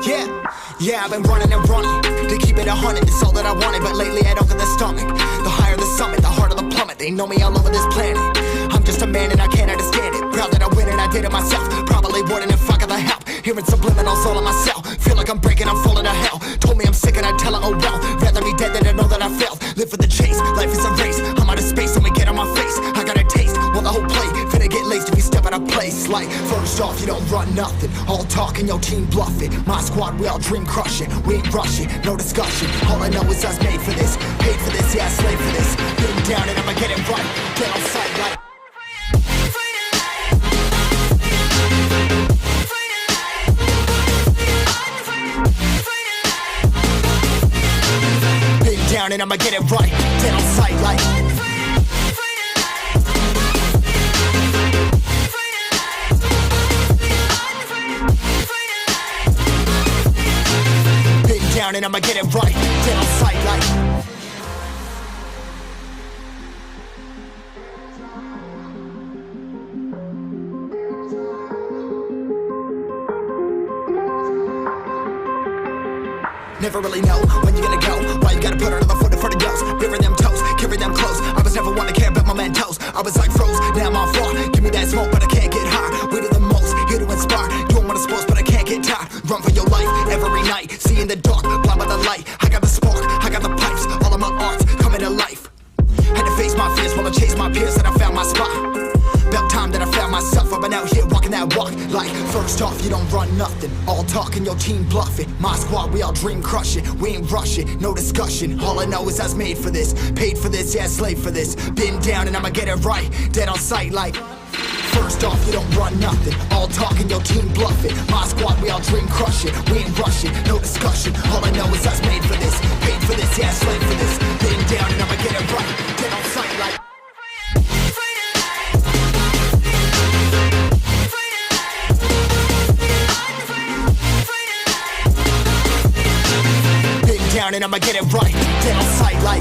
Yeah, I've been running and running to keep it 100, it's all that I wanted. But lately I don't get the stomach. The higher the summit, the harder the plummet. They know me all over this planet. I'm just a man and I can't understand it. Proud that I win and I did it myself. Probably wouldn't if I got the help. Hearing subliminals all on myself. Feel like I'm breaking, I'm falling to hell. Told me I'm sick and I tell her, oh well. Rather be dead than to know that I failed. Live for the chase, life is a race. I'm out of space, let me get on my face. I got a taste, well the whole play finna get laced if you step out of place. Like, first off, you don't run nothing. All talk and your team bluffing. My squad, we all dream crushing. We ain't rushing, no discussion. All I know is us made for this. Paid for this, yeah, slave for this. Getting down and I'ma get it right. Get on sight like down and I'ma get it right. Get on sight like been down and I'ma get it right. Get on sight like never really know when you're gonna go. Why you gotta put another foot in front of yours? Bury them toes, carry them close. I was never one to care about my mentos. I was like froze, now I'm on floor. Give me that smoke, but I can't get high. We do the most, here to inspire. Doing what I'm supposed, but I can't get tired. Run for your life every night. See in the dark, blind by the light. I got the spark, I got the pipes. All of my arts coming to life. Had to face my fears while I chased my peers, and I found my spot. About time that I found myself. I've been out here walking that walk. Like, first off, you don't run nothing. All talk and your team bluffing. My squad, we all dream crushing. We ain't rushing, no discussion. All I know is I was made for this. Paid for this, yeah, slave for this. Been down and I'ma get it right. Dead on sight like first off, you don't run nothing. All talk and your team bluffing. My squad, we all dream crushing. We ain't rushing, no discussion. All I know is I was made for this. Paid for this, yeah, slave for this. Been down and I'ma get it right. Dead on sight like down and I'ma get it right. Dead on sight like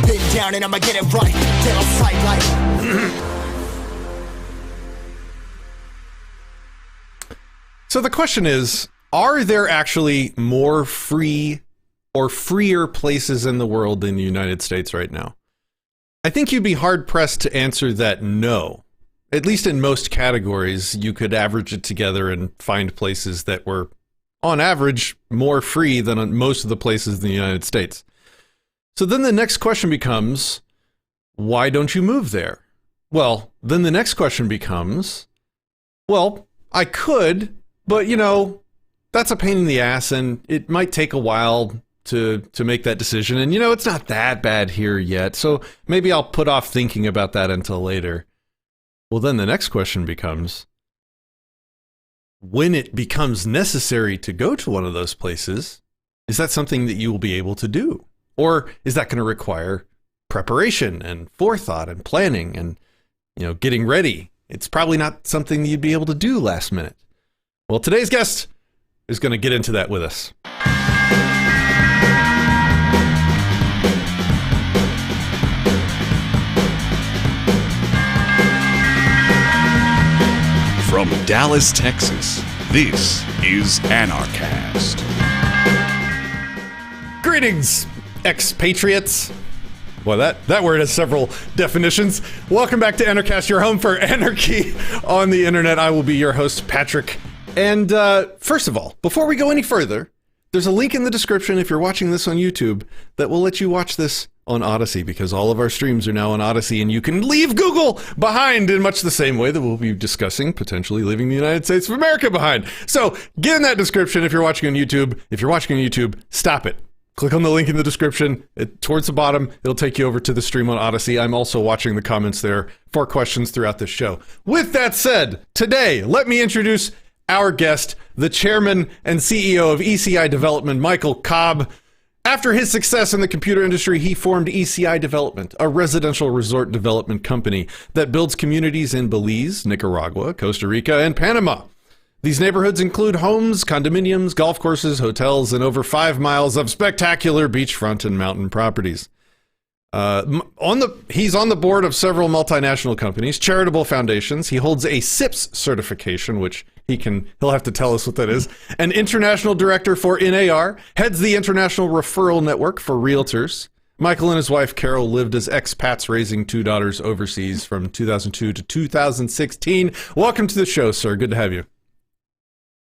been down and I'ma get it right. Dead on sight like So the question is, are there actually more free or freer places in the world than the United States right now? I think you'd be hard-pressed to answer that no. At least in most categories, you could average it together and find places that were, on average, more free than most of the places in the United States. So then the next question becomes, why don't you move there? Well, then the next question becomes, well, I could, but, you know, that's a pain in the ass, and it might take a while to make that decision. And, you know, it's not that bad here yet, so maybe I'll put off thinking about that until later. Well, then the next question becomes, when it becomes necessary to go to one of those places, is that something that you will be able to do? Or is that going to require preparation and forethought and planning and, you know, getting ready? It's probably not something you'd be able to do last minute. Well, today's guest is going to get into that with us. From Dallas, Texas, this is Anarchast. Greetings, expatriates. Well, that word has several definitions. Welcome back to Anarchast, your home for anarchy on the internet. I will be your host, Patrick. And first of all, before we go any further, there's a link in the description if you're watching this on YouTube that will let you watch this on Odysee, because all of our streams are now on Odysee, and you can leave Google behind in much the same way that we'll be discussing potentially leaving the United States of America behind. So get in that description if you're watching on YouTube. If you're watching on YouTube, stop it. Click on the link in the description. Towards the bottom, it'll take you over to the stream on Odysee. I'm also watching the comments there for questions throughout the show. With that said, today, let me introduce our guest, the chairman and CEO of ECI Development, Michael Cobb. After his success in the computer industry, he formed ECI Development, a residential resort development company that builds communities in Belize, Nicaragua, Costa Rica, and Panama. These neighborhoods include homes, condominiums, golf courses, hotels, and over 5 miles of spectacular beachfront and mountain properties. He's on the board of several multinational companies, charitable foundations. He holds a SIPS certification, which he'll have to tell us what that is. An international director for NAR, heads the international referral network for realtors. Michael and his wife Carol lived as expats, raising 2 daughters overseas from 2002 to 2016. Welcome to the show, sir. Good to have you.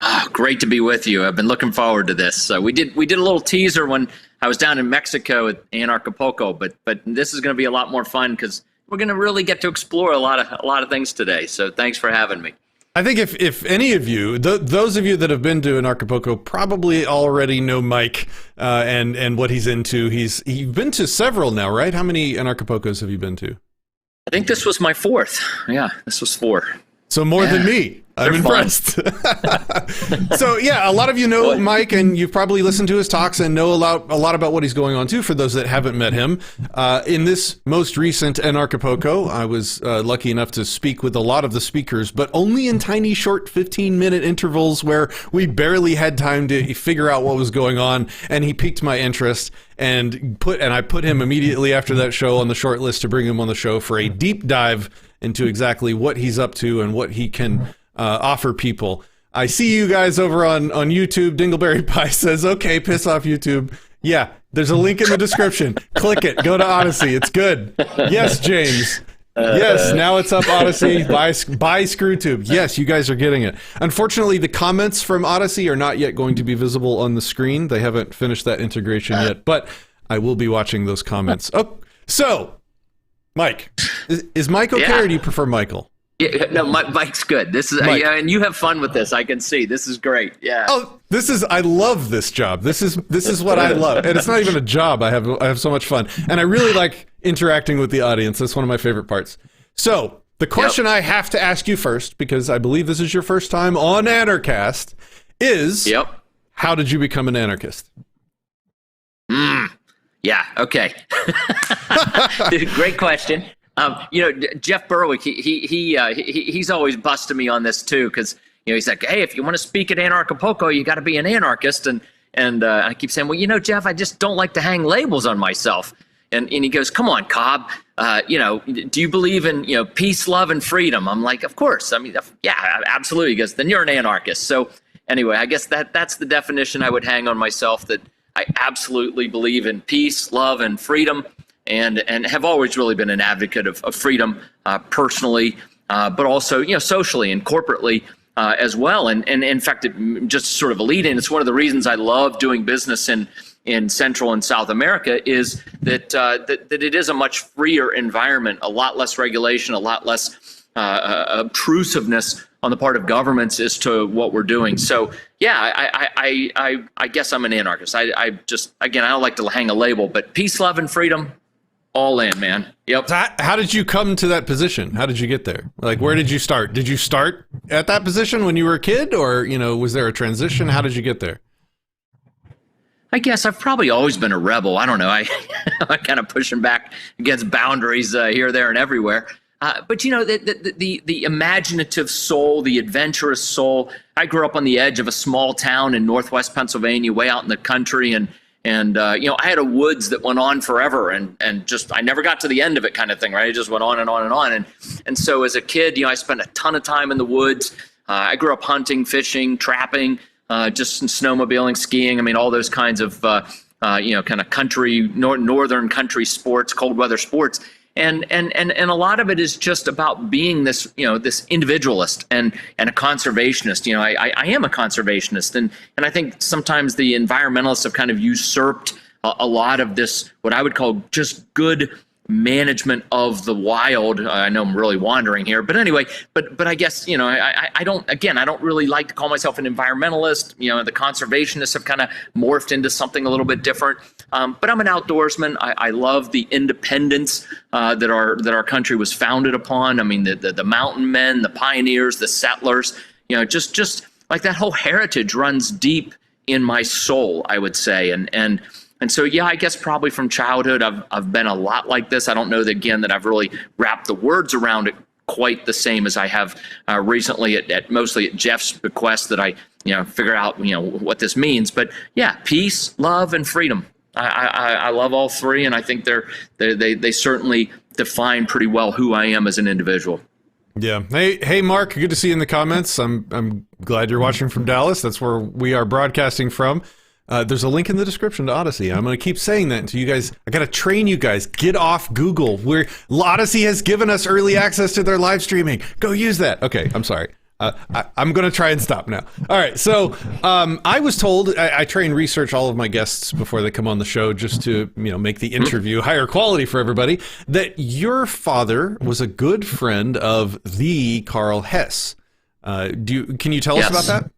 Oh, great to be with you. I've been looking forward to this. We did a little teaser when I was down in Mexico at Anarchist, but this is going to be a lot more fun because we're going to really get to explore a lot of things today. So thanks for having me. I think if any of you, those of you that have been to Anarchist probably already know Mike and what he's into. You've been to several now, right? How many Anarchist have you been to? I think this was my 4th. Yeah, this was 4. So more than me. I'm impressed. So yeah, a lot of you know Mike, and you've probably listened to his talks and know a lot about what he's going on too. For those that haven't met him, in this most recent Anarchist, I was lucky enough to speak with a lot of the speakers, but only in tiny, short 15-minute intervals where we barely had time to figure out what was going on. And he piqued my interest, and I put him immediately after that show on the short list to bring him on the show for a deep dive into exactly what he's up to and what he can offer people. I see you guys over on YouTube. Dingleberry Pie says, okay, piss off YouTube. Yeah, there's a link in the description. Click it. Go to Odysee. It's good. Yes, James. Yes, now it's up Odysee. Buy ScrewTube. Yes, you guys are getting it. Unfortunately, the comments from Odysee are not yet going to be visible on the screen. They haven't finished that integration yet, but I will be watching those comments. Oh, so, Mike. Is Mike okay, or do you prefer Michael? Yeah, no, Mike's good. This is and you have fun with this. I can see this is great. Yeah. Oh, I love this job. This is what I love, and it's not even a job. I have so much fun, and I really like interacting with the audience. That's one of my favorite parts. So the question I have to ask you first, because I believe this is your first time on Anarchast, is how did you become an anarchist? Yeah. Okay. Great question. Jeff Berwick, he's always busting me on this too, because he's like, hey, if you want to speak at Anarchist, you got to be an anarchist, and I keep saying, well, Jeff, I just don't like to hang labels on myself, and he goes, come on, Cobb, do you believe in peace, love, and freedom? I'm like, of course, I mean, yeah, absolutely. He goes, then you're an anarchist. So anyway, I guess that's the definition I would hang on myself, that I absolutely believe in peace, love, and freedom. And have always really been an advocate of freedom personally, but also socially and corporately as well. And in fact, just sort of a lead in, it's one of the reasons I love doing business in Central and South America is that it is a much freer environment, a lot less regulation, a lot less obtrusiveness on the part of governments as to what we're doing. So yeah, I guess I'm an anarchist. I don't like to hang a label, but peace, love, and freedom. All in, man. Yep. So how did you come to that position? How did you get there? Like, where did you start? Did you start at that position when you were a kid, or, was there a transition? How did you get there? I guess I've probably always been a rebel. I don't know. I'm kind of pushing back against boundaries here, there, and everywhere. But the imaginative soul, the adventurous soul. I grew up on the edge of a small town in Northwest Pennsylvania, way out in the country, and I had a woods that went on forever, and just I never got to the end of it, kind of thing, right? It just went on and on and on, and so as a kid, I spent a ton of time in the woods. I grew up hunting, fishing, trapping, just snowmobiling, skiing. I mean, all those kinds of kind of country, northern country sports, cold weather sports. And a lot of it is just about being this, this individualist and a conservationist. I am a conservationist, and I think sometimes the environmentalists have kind of usurped a lot of this, what I would call just good management of the wild. I know I'm really wandering here, but anyway, but I guess, I don't really like to call myself an environmentalist. The conservationists have kind of morphed into something a little bit different. But I'm an outdoorsman. I love the independence that our country was founded upon. I mean, the mountain men, the pioneers, the settlers, just like that whole heritage runs deep in my soul, I would say. And so, yeah, I guess probably from childhood, I've been a lot like this. I don't know that I've really wrapped the words around it quite the same as I have recently mostly at Jeff's request that I, figure out, what this means. But yeah, peace, love, and freedom. I love all three, and I think they certainly define pretty well who I am as an individual. Yeah. Hey, Mark. Good to see you in the comments. I'm glad you're watching from Dallas. That's where we are broadcasting from. There's a link in the description to Odysee. I'm going to keep saying that until you guys. I got to train you guys. Get off Google. Odysee has given us early access to their live streaming. Go use that. Okay. I'm sorry. I'm going to try and stop now. All right. So I was told I try and research all of my guests before they come on the show just to make the interview higher quality for everybody, that your father was a good friend of the Karl Hess. Can you tell us about that?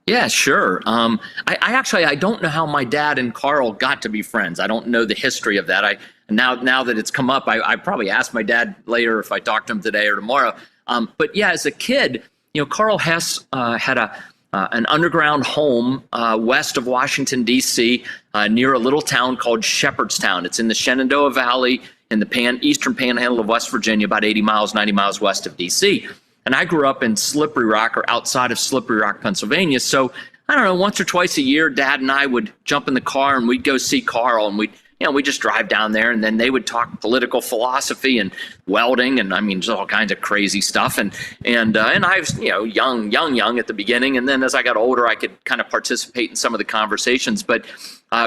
Yeah, sure. I don't know how my dad and Karl got to be friends. I don't know the history of that. Now that it's come up, I probably asked my dad later if I talked to him today or tomorrow. But yeah, as a kid, Karl Hess had an underground home west of Washington, D.C., near a little town called Shepherdstown. It's in the Shenandoah Valley in the eastern panhandle of West Virginia, about 80 miles, 90 miles west of D.C. And I grew up in Slippery Rock, or outside of Slippery Rock, Pennsylvania. So I don't know, once or twice a year, Dad and I would jump in the car and we'd go see Karl, and we'd just drive down there, and then they would talk political philosophy and welding, and just all kinds of crazy stuff. And I was young at the beginning, and then as I got older, I could kind of participate in some of the conversations. But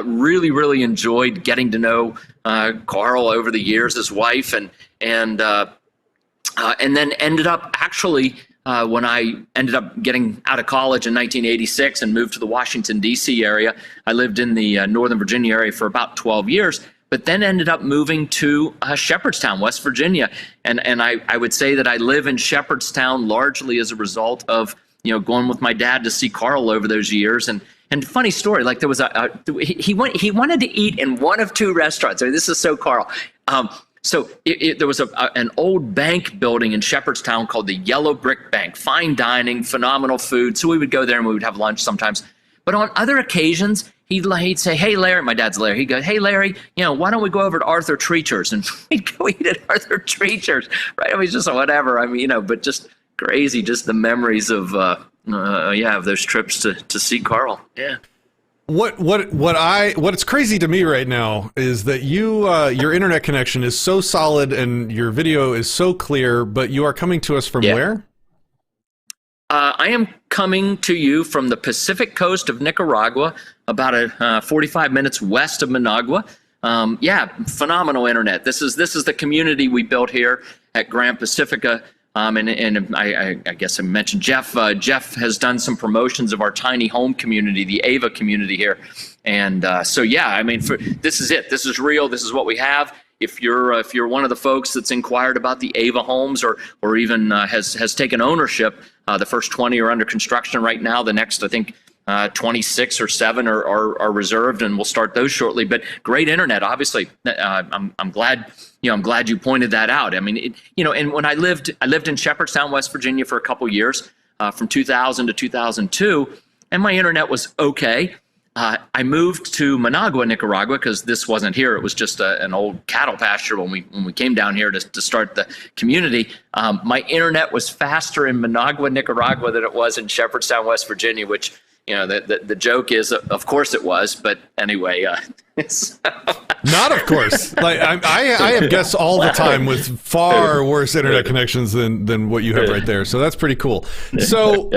really, really enjoyed getting to know Karl over the years, his wife, and then ended up actually. When I ended up getting out of college in 1986 and moved to the Washington, D.C. area, I lived in the Northern Virginia area for about 12 years, but then ended up moving to Shepherdstown, West Virginia. And I would say that I live in Shepherdstown largely as a result of, going with my dad to see Karl over those years. And funny story, like there was he wanted to eat in one of two restaurants. This is so Karl. So there was an old bank building in Shepherdstown called the Yellow Brick Bank. Fine dining, phenomenal food. So we would go there and we would have lunch sometimes. But on other occasions, he'd say, "Hey, Larry," my dad's Larry. He'd go, "Hey, Larry, why don't we go over to Arthur Treacher's?" And we'd go eat at Arthur Treacher's, right? Just whatever. But just crazy, just the memories of of those trips to see Karl. Yeah. What's crazy to me right now is that your internet connection is so solid and your video is so clear, but you are coming to us from where? I am coming to you from the Pacific coast of Nicaragua, about 45 minutes west of Managua. Phenomenal internet. This is the community we built here at Grand Pacifica. And I guess I mentioned Jeff. Jeff has done some promotions of our tiny home community, the Ava community here. And this is it. This is real. This is what we have. If you're one of the folks that's inquired about the Ava homes or even has taken ownership, the first 20 are under construction right now. The next, I think, 26 or 7 are reserved, and we'll start those shortly. But great internet, obviously. I'm glad. I'm glad you pointed that out. And when I lived in Shepherdstown, West Virginia for a couple years, from 2000 to 2002, and my internet was okay. I moved to Managua, Nicaragua, because this wasn't here. It was just an old cattle pasture when we came down here to start the community. My internet was faster in Managua, Nicaragua than it was in Shepherdstown, West Virginia, which, the joke is, of course it was. But anyway, not of course. Like I have guests all the time with far worse internet connections than what you have right there. So that's pretty cool. So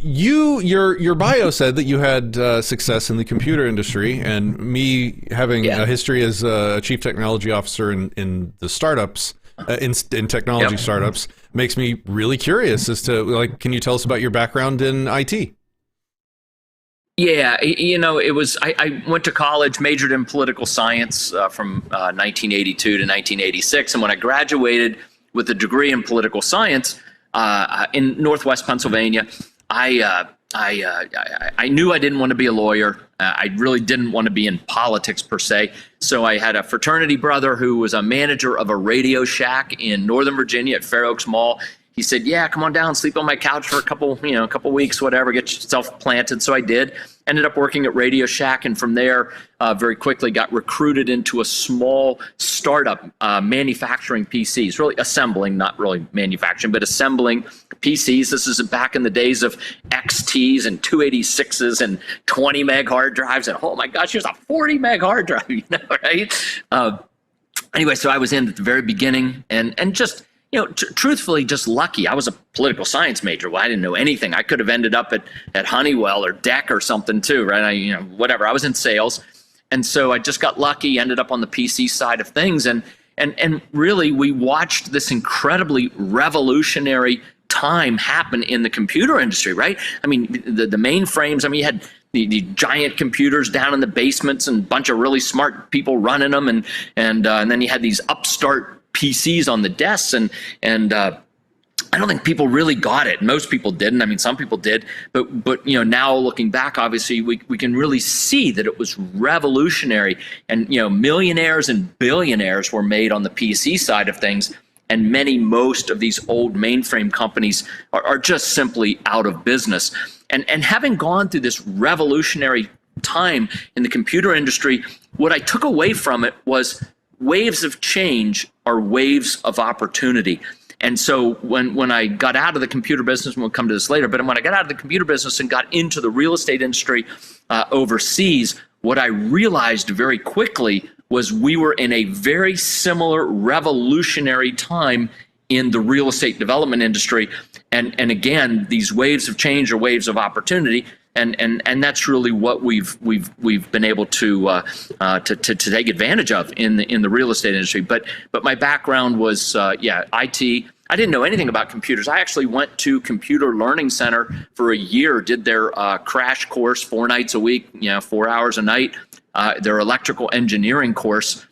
your bio said that you had success in the computer industry, and me having a history as a chief technology officer in the startups. In technology startups makes me really curious as to, can you tell us about your background in IT? Yeah, it was, I went to college, majored in political science from 1982 to 1986. And when I graduated with a degree in political science in Northwest Pennsylvania, I knew I didn't want to be a lawyer. I really didn't want to be in politics per se. So I had a fraternity brother who was a manager of a Radio Shack in Northern Virginia at Fair Oaks Mall. he said, yeah, come on down, sleep on my couch for a couple weeks, whatever, get yourself planted. So I did. Ended up working at Radio Shack, and from there, very quickly got recruited into a small startup manufacturing PCs, really assembling, not really manufacturing, but assembling PCs. This is back in the days of XTs and 286s and 20 meg hard drives, and oh my gosh, here's a 40 meg hard drive, right? Anyway, so I was in at the very beginning, and just, truthfully, just lucky. I was a political science major. Well, I didn't know anything. I could have ended up at Honeywell or DEC or something too, right? Whatever. I was in sales. And so I just got lucky, ended up on the PC side of things. And really, we watched this incredibly revolutionary time happen in the computer industry, right? I mean, the mainframes, you had the giant computers down in the basements and a bunch of really smart people running them. And then you had these upstart PCs on the desks, and I don't think people really got it. Most people didn't. Some people did, but now looking back, obviously we can really see that it was revolutionary, and millionaires and billionaires were made on the PC side of things, and most of these old mainframe companies are just simply out of business. And having gone through this revolutionary time in the computer industry, what I took away from it was waves of change are waves of opportunity. And so when I got out of the computer business, and we'll come to this later, but when I got out of the computer business and got into the real estate industry overseas, what I realized very quickly was we were in a very similar revolutionary time in the real estate development industry. And again, these waves of change are waves of opportunity. And that's really what we've been able to take advantage of in the real estate industry. But my background was IT. I didn't know anything about computers. I actually went to Computer Learning Center for a year, did their crash course 4 nights a week, 4 hours a night, their electrical engineering course,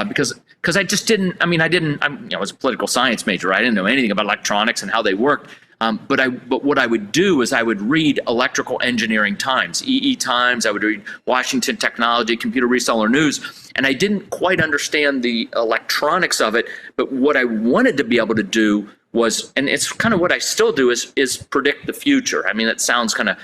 because I just didn't. I was a political science major. I didn't know anything about electronics and how they worked. But what I would do is I would read Electrical Engineering Times, EE Times. I would read Washington Technology, Computer Reseller News, and I didn't quite understand the electronics of it. But what I wanted to be able to do was, and it's kind of what I still do, is predict the future. It sounds kind of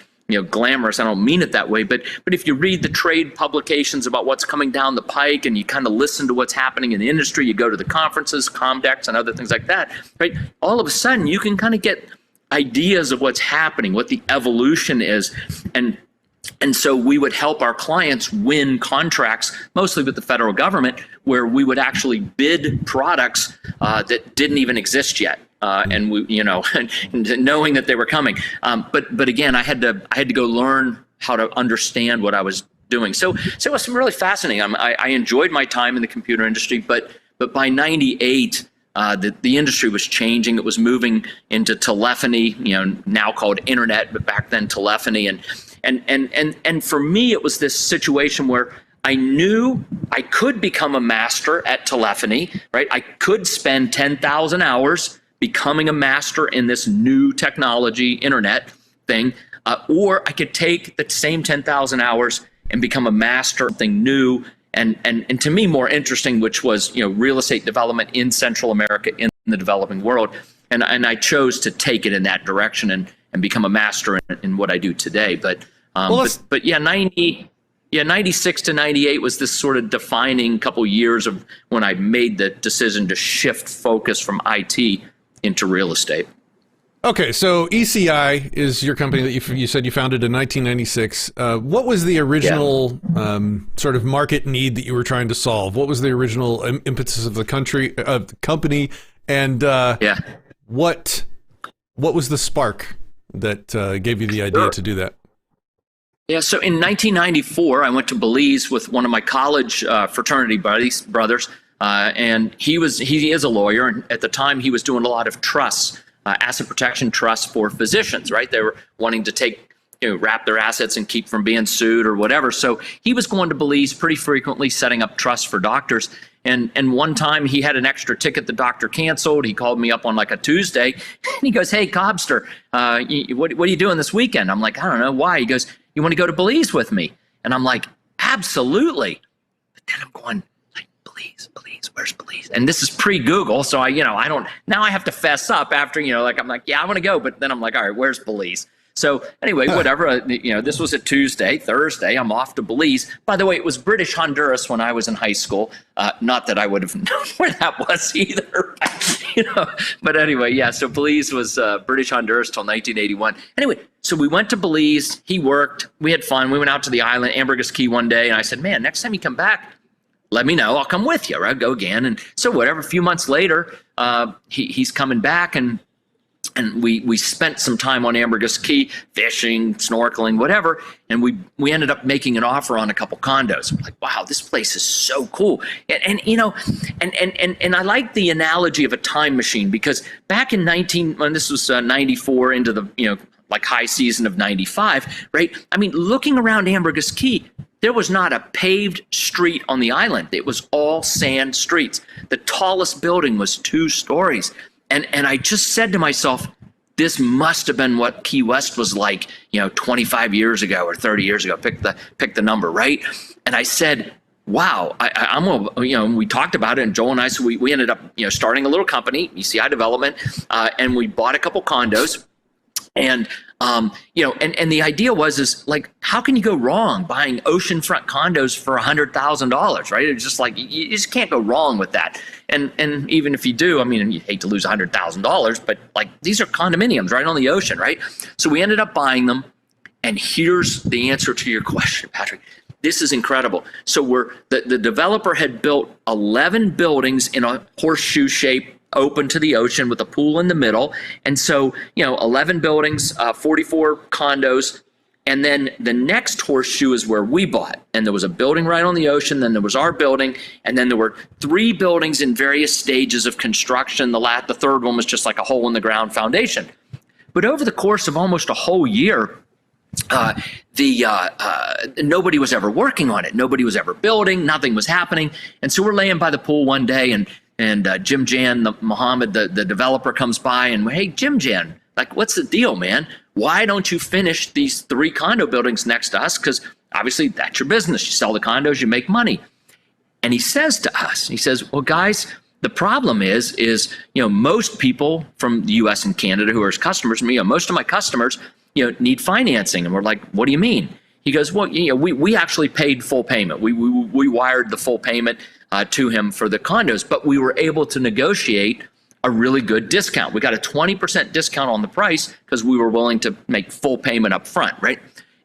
glamorous. I don't mean it that way, but if you read the trade publications about what's coming down the pike, and you kind of listen to what's happening in the industry, you go to the conferences, Comdex, and other things like that, right? All of a sudden, you can kind of get ideas of what's happening, what the evolution is, and so we would help our clients win contracts, mostly with the federal government, where we would actually bid products that didn't even exist yet, and we, knowing that they were coming. But again, I had to go learn how to understand what I was doing. So it was really fascinating. I enjoyed my time in the computer industry, but by '98. The industry was changing. It was moving into telephony, now called internet, but back then telephony. And for me, it was this situation where I knew I could become a master at telephony, right? I could spend 10,000 hours becoming a master in this new technology, internet thing, or I could take the same 10,000 hours and become a master of something new. And to me, more interesting, which was real estate development in Central America, in the developing world, and I chose to take it in that direction and become a master in what I do today. But 96 to 98 was this sort of defining couple years of when I made the decision to shift focus from IT into real estate. Okay, so ECI is your company that you said you founded in 1996. What was the original sort of market need that you were trying to solve? What was the original impetus of the company, and what was the spark that gave you the idea to do that? Yeah, so in 1994, I went to Belize with one of my college fraternity brothers, and he is a lawyer, and at the time he was doing a lot of trusts. Asset protection trusts for physicians, right? They were wanting to wrap their assets and keep from being sued or whatever. So he was going to Belize pretty frequently, setting up trusts for doctors. And one time he had an extra ticket the doctor canceled. He called me up on like a Tuesday, and he goes, "Hey, Cobbster, what are you doing this weekend?" I'm like, "I don't know, why?" He goes, "You want to go to Belize with me?" And I'm like, "Absolutely." But then I'm going, like, Belize, where's Belize? and this is pre-Google, so I don't, now I have to fess up after, I'm like, yeah, I want to go, but then I'm like, all right, where's Belize? So anyway, whatever, this was a Tuesday. Thursday, I'm off to Belize. By the way, it was British Honduras when I was in high school. Not that I would have known where that was either. But anyway, yeah, so Belize was British Honduras till 1981. Anyway, so we went to Belize. He worked. We had fun. We went out to the island, Ambergris Caye, one day, and I said, man, next time you come back, let me know. I'll come with you, right? Go again. And so whatever, a few months later, he's coming back, and we spent some time on Ambergris Caye, fishing, snorkeling, whatever, and we ended up making an offer on a couple condos. We're like, wow, this place is so cool. And I like the analogy of a time machine, because back in when this was 94 into the like high season of 95, right? I mean, looking around Ambergris Caye, there was not a paved street on the island. It was all sand streets. The tallest building was 2 stories. And I just said to myself, this must have been what Key West was like, 25 years ago or 30 years ago. Pick the number, right? And I said, wow, I'm gonna, we talked about it, and Joel and I, so we ended up, starting a little company, ECI Development, and we bought a couple condos. And and the idea was like, how can you go wrong buying oceanfront condos for $100,000, right? It's just like, you just can't go wrong with that. And even if you do, I mean, you hate to lose $100,000, but like, these are condominiums right on the ocean, right? So we ended up buying them. And here's the answer to your question, Patrick. This is incredible. So the developer had built 11 buildings in a horseshoe shape, open to the ocean with a pool in the middle. And so, 11 buildings, 44 condos. And then the next horseshoe is where we bought. And there was a building right on the ocean. Then there was our building. And then there were 3 buildings in various stages of construction. The third one was just like a hole in the ground foundation. But over the course of almost a whole year, nobody was ever working on it. Nobody was ever building. Nothing was happening. And so we're laying by the pool one day, and Jim Jan, Muhammad, the developer, comes by, and, hey, Jim Jan, like, what's the deal, man? Why don't you finish these 3 condo buildings next to us? Because obviously that's your business. You sell the condos, you make money. And he says to us, he says, well, guys, the problem is most people from the U.S. and Canada who are his customers, most of my customers, need financing. And we're like, what do you mean? He goes, well, we actually paid full payment. We wired the full payment to him for the condos, but we were able to negotiate a really good discount. We got a 20% discount on the price because we were willing to make full payment up front, right?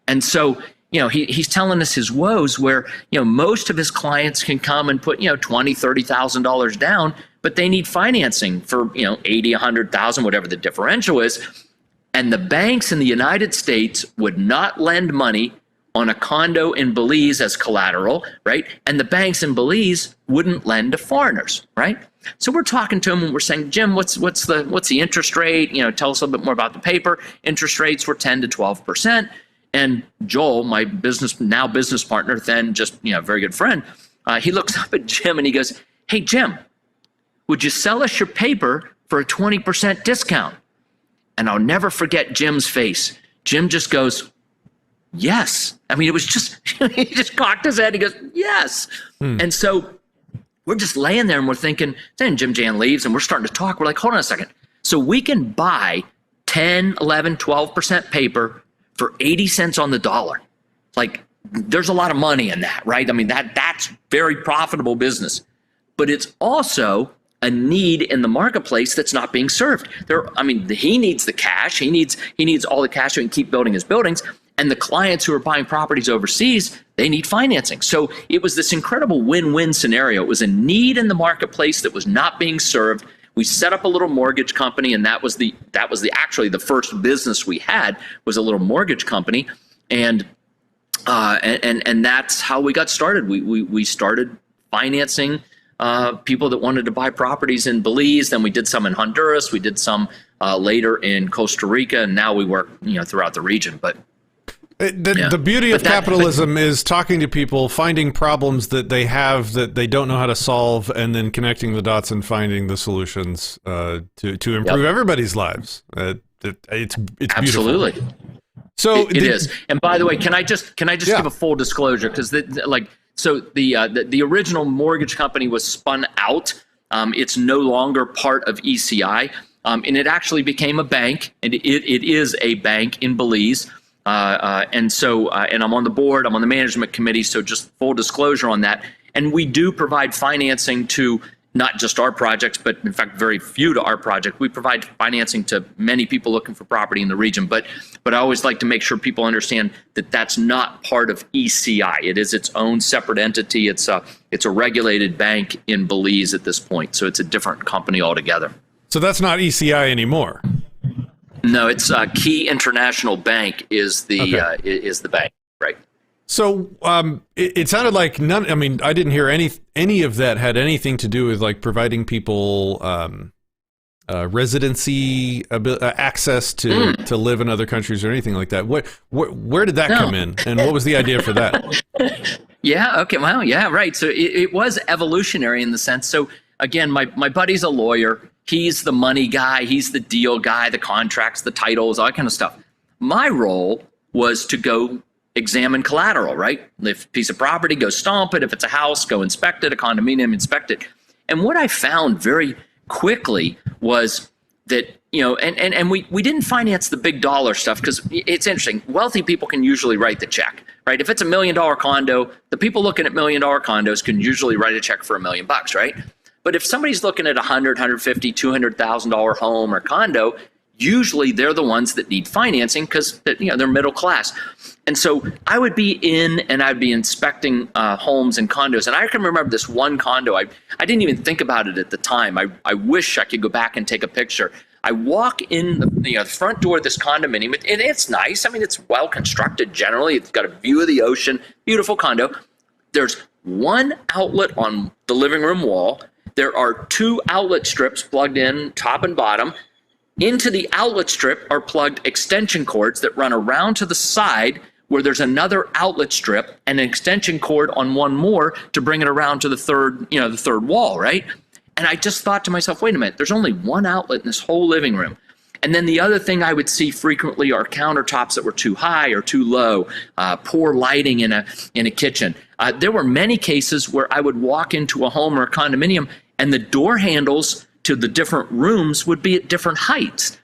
And so, he's telling us his woes where, most of his clients can come and put, $20,000, $30,000 down, but they need financing for, 80, 100,000, whatever the differential is. And the banks in the United States would not lend money on a condo in Belize as collateral, right? And the banks in Belize wouldn't lend to foreigners, right? So we're talking to him and we're saying, Jim, what's the interest rate? Tell us a little bit more about the paper. Interest rates were 10 to 12%. And Joel, my business partner, then just very good friend, he looks up at Jim and he goes, hey, Jim, would you sell us your paper for a 20% discount? And I'll never forget Jim's face. Jim just goes, yes. I mean, it was just, he just cocked his head. He goes, yes. And so we're just laying there and we're thinking, then Jim Jan leaves and we're starting to talk. We're like, hold on a second. So we can buy 10, 11, 12% paper for 80 cents on the dollar. Like, there's a lot of money in that, right? I mean, that's very profitable business. But it's also a need in the marketplace that's not being served. He needs the cash. He needs all the cash so he can keep building his buildings. And the clients who are buying properties overseas, they need financing. So it was this incredible win-win scenario. It was a need in the marketplace that was not being served. We set up a little mortgage company, and that was actually the first business we had, was a little mortgage company, and that's how we got started. We started financing people that wanted to buy properties in Belize. Then we did some in Honduras. We did some later in Costa Rica, and now we work throughout the region. But the beauty of capitalism is talking to people, finding problems that they have that they don't know how to solve, and then connecting the dots and finding the solutions to improve everybody's lives. It's absolutely beautiful. So it is. And by the way, can I just give a full disclosure? Because the original mortgage company was spun out It's no longer part of ECI, and it actually became a bank, and it is a bank in Belize. And I'm on the board, I'm on the management committee, so just full disclosure on that. And we do provide financing to not just our projects, but in fact, very few to our project. We provide financing to many people looking for property in the region. But I always like to make sure people understand that that's not part of ECI. It is its own separate entity. It's a regulated bank in Belize at this point. So it's a different company altogether. So that's not ECI anymore. No, it's Key International Bank is the bank, right? So it sounded like none. I mean, I didn't hear any of that had anything to do with like providing people residency access to live in other countries or anything like that. Where did that come in, and what was the idea for that? Yeah. Okay. Well. Yeah. Right. So it was evolutionary in the sense. So again, my buddy's a lawyer. He's the money guy. He's the deal guy, the contracts, the titles, all that kind of stuff. My role was to go examine collateral, right? If a piece of property, go stomp it. If it's a house, go inspect it. A condominium, inspect it. And what I found very quickly was that, and we didn't finance the big dollar stuff because it's interesting. Wealthy people can usually write the check, right? If it's $1 million condo, the people looking at $1 million condos can usually write a check for $1 million, right? But if somebody's looking at $100,000, $150,000, $200,000 home or condo, usually they're the ones that need financing because they're middle class. And so I would be I'd be inspecting homes and condos. And I can remember this one condo. I didn't even think about it at the time. I wish I could go back and take a picture. I walk in the front door of this condominium, and it's nice. I mean, it's well constructed generally. It's got a view of the ocean, beautiful condo. There's one outlet on the living room wall. There are 2 outlet strips plugged in top and bottom. Into the outlet strip are plugged extension cords that run around to the side where there's another outlet strip and an extension cord on one more to bring it around to the third wall, right? And I just thought to myself, wait a minute, there's only one outlet in this whole living room. And then the other thing I would see frequently are countertops that were too high or too low, poor lighting in a kitchen. There were many cases where I would walk into a home or a condominium and the door handles to the different rooms would be at different heights.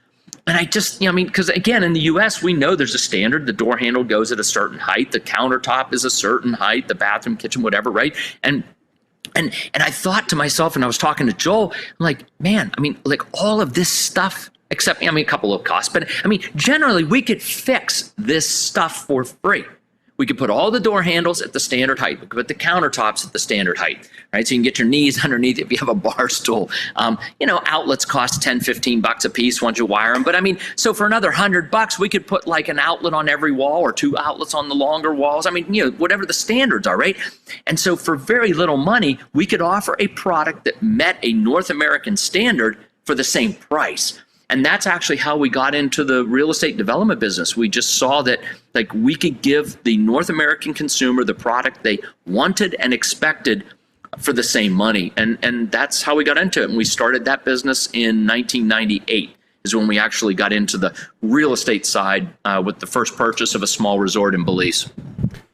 And I just, because again, in the US, we know there's a standard. The door handle goes at a certain height. The countertop is a certain height, the bathroom, kitchen, whatever, right? And I thought to myself, and I was talking to Joel, I'm like, man, like all of this stuff, except, a couple of costs, but generally we could fix this stuff for free. We could put all the door handles at the standard height. We could put the countertops at the standard height, right? So you can get your knees underneath if you have a bar stool. Outlets cost $10, $15 a piece once you wire them. But so for another $100, we could put like an outlet on every wall or 2 outlets on the longer walls. Whatever the standards are, right? And so for very little money, we could offer a product that met a North American standard for the same price. And that's actually how we got into the real estate development business. We just saw that we could give the North American consumer the product they wanted and expected for the same money. And that's how we got into it. And we started that business in 1998 is when we actually got into the real estate side with the first purchase of a small resort in Belize.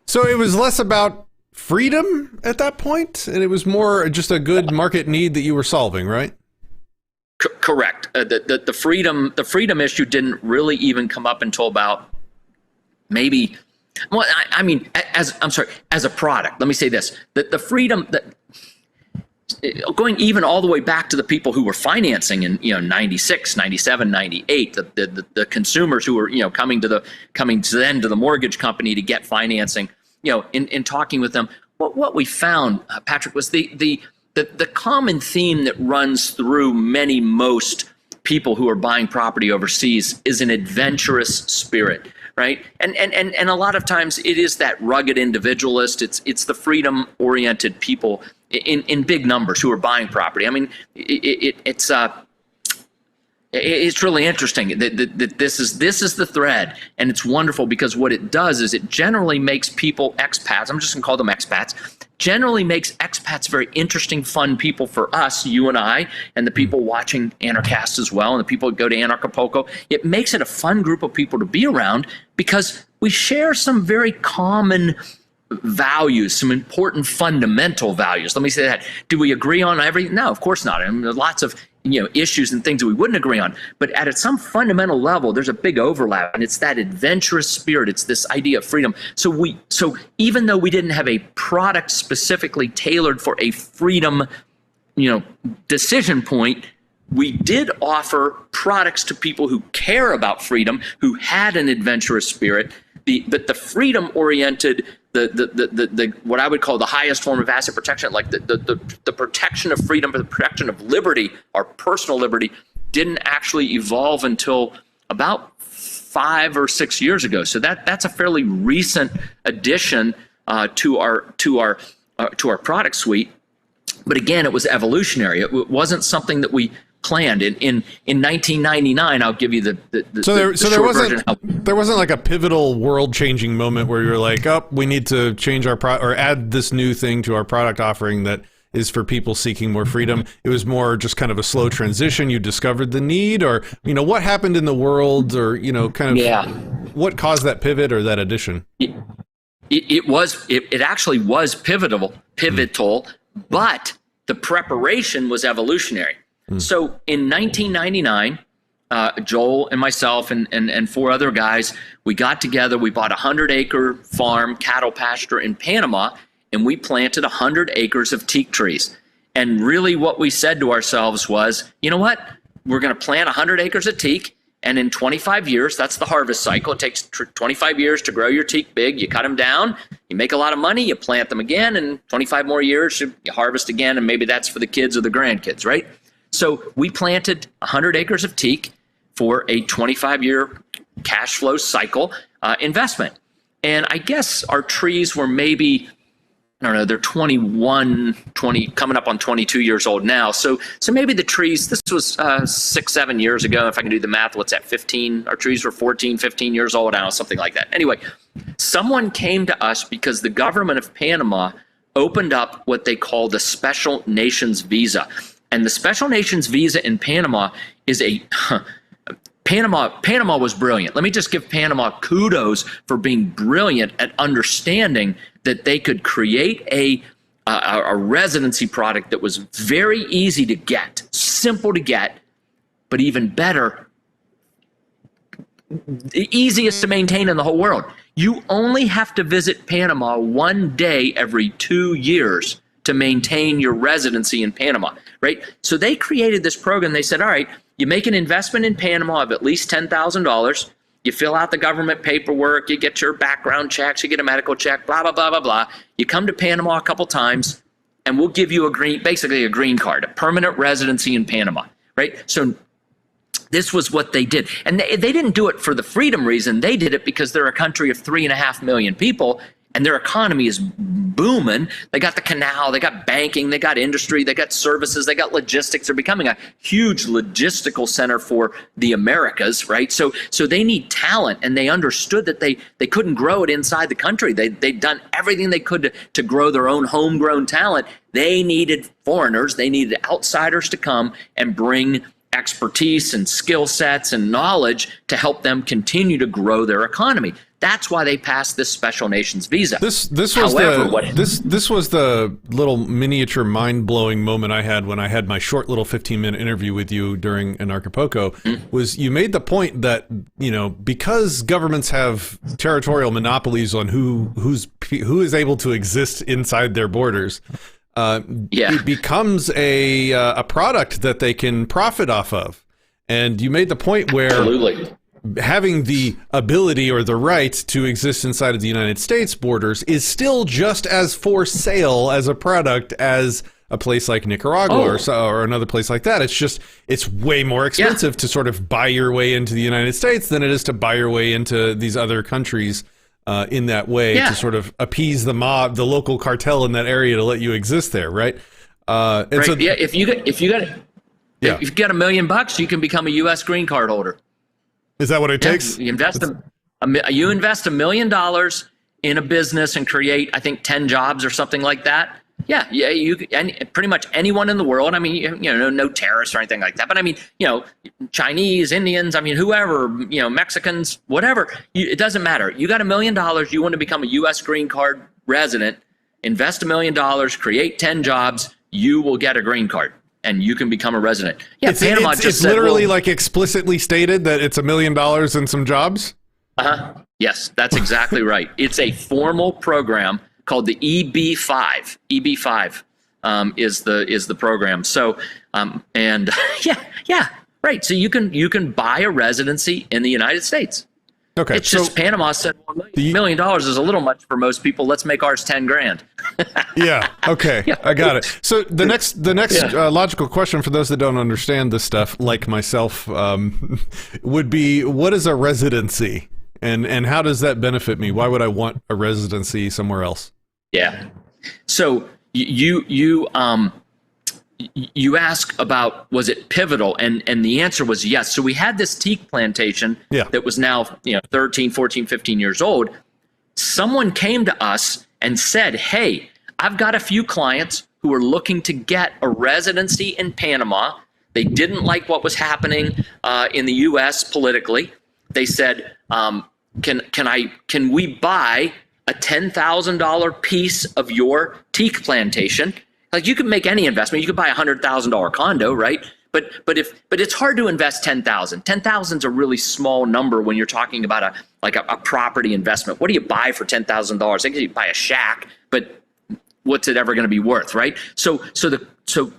So it was less about freedom at that point, and it was more just a good market need that you were solving, right? Correct. The freedom issue didn't really even come up until about maybe. Well, as a product. Let me say this: the freedom that going even all the way back to the people who were financing in 96, 97, 98, the consumers who were coming to the mortgage company to get financing. In talking with them, what we found, Patrick, was the common theme that runs through most people who are buying property overseas is an adventurous spirit, right? And a lot of times it is that rugged individualist. It's the freedom-oriented people in big numbers who are buying property. It's really interesting that this is the thread, and it's wonderful because what it does is it generally makes people expats. I'm just going to call them expats. Generally makes expats very interesting, fun people for us, you and I, and the people watching Anarchast as well, and the people that go to Anarchapulco. It makes it a fun group of people to be around because we share some very common values, some important fundamental values. Let me say that. Do we agree on everything? No, of course not. I mean, there's lots of issues and things that we wouldn't agree on. But at some fundamental level, there's a big overlap, and it's that adventurous spirit. It's this idea of freedom. So even though we didn't have a product specifically tailored for a freedom, decision point, we did offer products to people who care about freedom, who had an adventurous spirit. But the freedom-oriented, the what I would call the highest form of asset protection, like the protection of freedom, the protection of liberty, our personal liberty, didn't actually evolve until about 5 or 6 years ago. So that's a fairly recent addition to our product suite. But again, it was evolutionary. It wasn't something that we planned in 1999. I'll give you the there wasn't like a pivotal world-changing moment where you're like, oh, we need to change our or add this new thing to our product offering that is for people seeking more freedom. It was more just kind of a slow transition. You discovered the need, or what happened in the world, or what caused that pivot or that addition? It actually was pivotal, but the preparation was evolutionary. So in 1999, Joel and myself and 4 other guys, we got together. We bought a 100-acre farm, cattle pasture in Panama, and we planted 100 acres of teak trees. And really what we said to ourselves was, you know what? We're going to plant 100 acres of teak, and in 25 years, that's the harvest cycle. It takes 25 years to grow your teak big. You cut them down, you make a lot of money, you plant them again, and 25 more years, you harvest again, and maybe that's for the kids or the grandkids, right? So we planted 100 acres of teak for a 25-year cash flow cycle investment. And I guess our trees were maybe, I don't know, they're 20, coming up on 22 years old now. So maybe the trees, this was 6-7 years ago. If I can do the math, what's that, 15? Our trees were 14, 15 years old, I don't know, something like that. Anyway, someone came to us because the government of Panama opened up what they call the Special Nations Visa. And the Special Nations Visa in Panama is Panama was brilliant. Let me just give Panama kudos for being brilliant at understanding that they could create a residency product that was very easy to get, simple to get, but even better, the easiest to maintain in the whole world. You only have to visit Panama 1 day every 2 years to maintain your residency in Panama, right? So they created this program. They said, all right, you make an investment in Panama of at least $10,000. You fill out the government paperwork. You get your background checks. You get a medical check, blah, blah, blah, blah, blah. You come to Panama a couple times, and we'll give you basically a green card, a permanent residency in Panama, right? So this was what they did. And they didn't do it for the freedom reason. They did it because they're a country of 3.5 million people, and their economy is booming. They got the canal, they got banking, they got industry, they got services, they got logistics. They're becoming a huge logistical center for the Americas, right? So they need talent, and they understood that they couldn't grow it inside the country. They'd done everything they could to grow their own homegrown talent. They needed foreigners, they needed outsiders to come and bring expertise and skill sets and knowledge to help them continue to grow their economy. That's why they passed this Special Nations Visa. This was the little miniature mind-blowing moment I had when I had my short little 15-minute interview with you during Anarchapulco. Was you made the point that, because governments have territorial monopolies on who is able to exist inside their borders, it becomes a product that they can profit off of. And you made the point where Absolutely. Having the ability or the right to exist inside of the United States borders is still just as for sale as a product as a place like Nicaragua or another place like that. It's way more expensive to sort of buy your way into the United States than it is to buy your way into these other countries in that way to sort of appease the mob, the local cartel in that area to let you exist there, right? Right. So if you got $1 million, you can become a U.S. green card holder. Is that what it takes? You invest $1 million in a business and create, I think, 10 jobs or something like that. Yeah, pretty much anyone in the world. I mean, no terrorists or anything like that. But I mean, Chinese, Indians, I mean, whoever, Mexicans, whatever. It doesn't matter. You got $1 million. You want to become a U.S. green card resident, invest $1 million, create 10 jobs, you will get a green card and you can become a resident. Yeah, Panama just it's said, literally like explicitly stated that it's $1 million and some jobs. Yes, that's exactly right. It's a formal program called the EB-5. EB-5 is the program. So and yeah, right. So you can buy a residency in the United States. Okay, it's just Panama said $1 million is a little much for most people. Let's make ours 10 grand. Yeah. Okay. Yeah. I got it. So the next logical question for those that don't understand this stuff, like myself, would be, what is a residency, and how does that benefit me? Why would I want a residency somewhere else? Yeah. So you ask about, was it pivotal? And the answer was yes. So we had this teak plantation that was now 13, 14, 15 years old. Someone came to us and said, hey, I've got a few clients who are looking to get a residency in Panama. They didn't like what was happening in the U.S. politically. They said, can we buy a $10,000 piece of your teak plantation? Like, you can make any investment. You could buy a $100,000 condo, right? But it's hard to invest $10,000. $10,000 is a really small number when you're talking about a property investment. What do you buy for $10,000? I think you buy a shack, but what's it ever going to be worth, right? So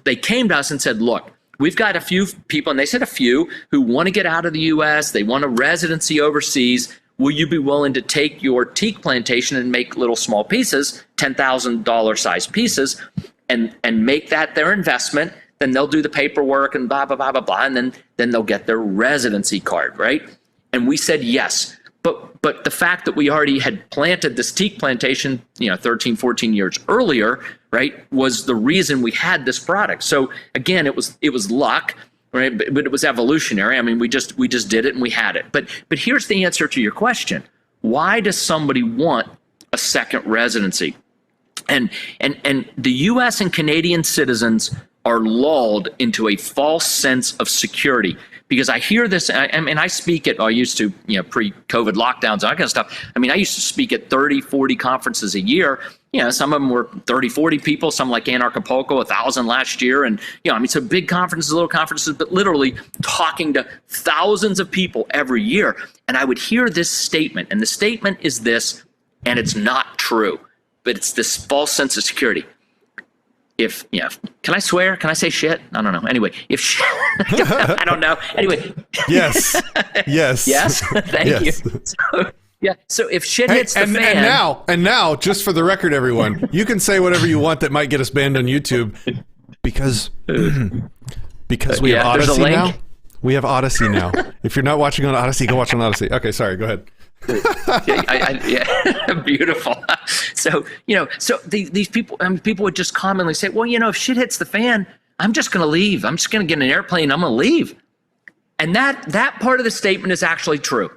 they came to us and said, look, we've got a few people, and they said a few, who want to get out of the U.S. They want a residency overseas. Will you be willing to take your teak plantation and make little small pieces, $10,000 size pieces, and make that their investment? Then they'll do the paperwork and blah, blah, blah, blah, blah, and then they'll get their residency card, right? And we said yes. But the fact that we already had planted this teak plantation, 13, 14 years earlier, right, was the reason we had this product. So again, it was luck, right? But it was evolutionary. I mean, we just did it and we had it. But here's the answer to your question. Why does somebody want a second residency? And the U.S. and Canadian citizens are lulled into a false sense of security, because I hear this. I speak at, I used to, pre-COVID lockdowns and that kind of stuff. I mean, I used to speak at 30, 40 conferences a year. Some of them were 30, 40 people, some like Anarchist, 1,000 last year. And, so big conferences, little conferences, but literally talking to thousands of people every year. And I would hear this statement, and the statement is this, and it's not true, but it's this false sense of security. Can I swear? Can I say shit? I don't know. Anyway, I don't know. Anyway. Yes. Yes. Yes. Thank you. So if shit hits the fan. And now, just for the record, everyone, you can say whatever you want that might get us banned on YouTube, because we have Odysee now. We have Odysee now. If you're not watching on Odysee, go watch on Odysee. Okay, sorry. Go ahead. Beautiful. So these people, people would just commonly say, well, if shit hits the fan, I'm just going to leave. I'm just going to get in an airplane. I'm going to leave. And that part of the statement is actually true.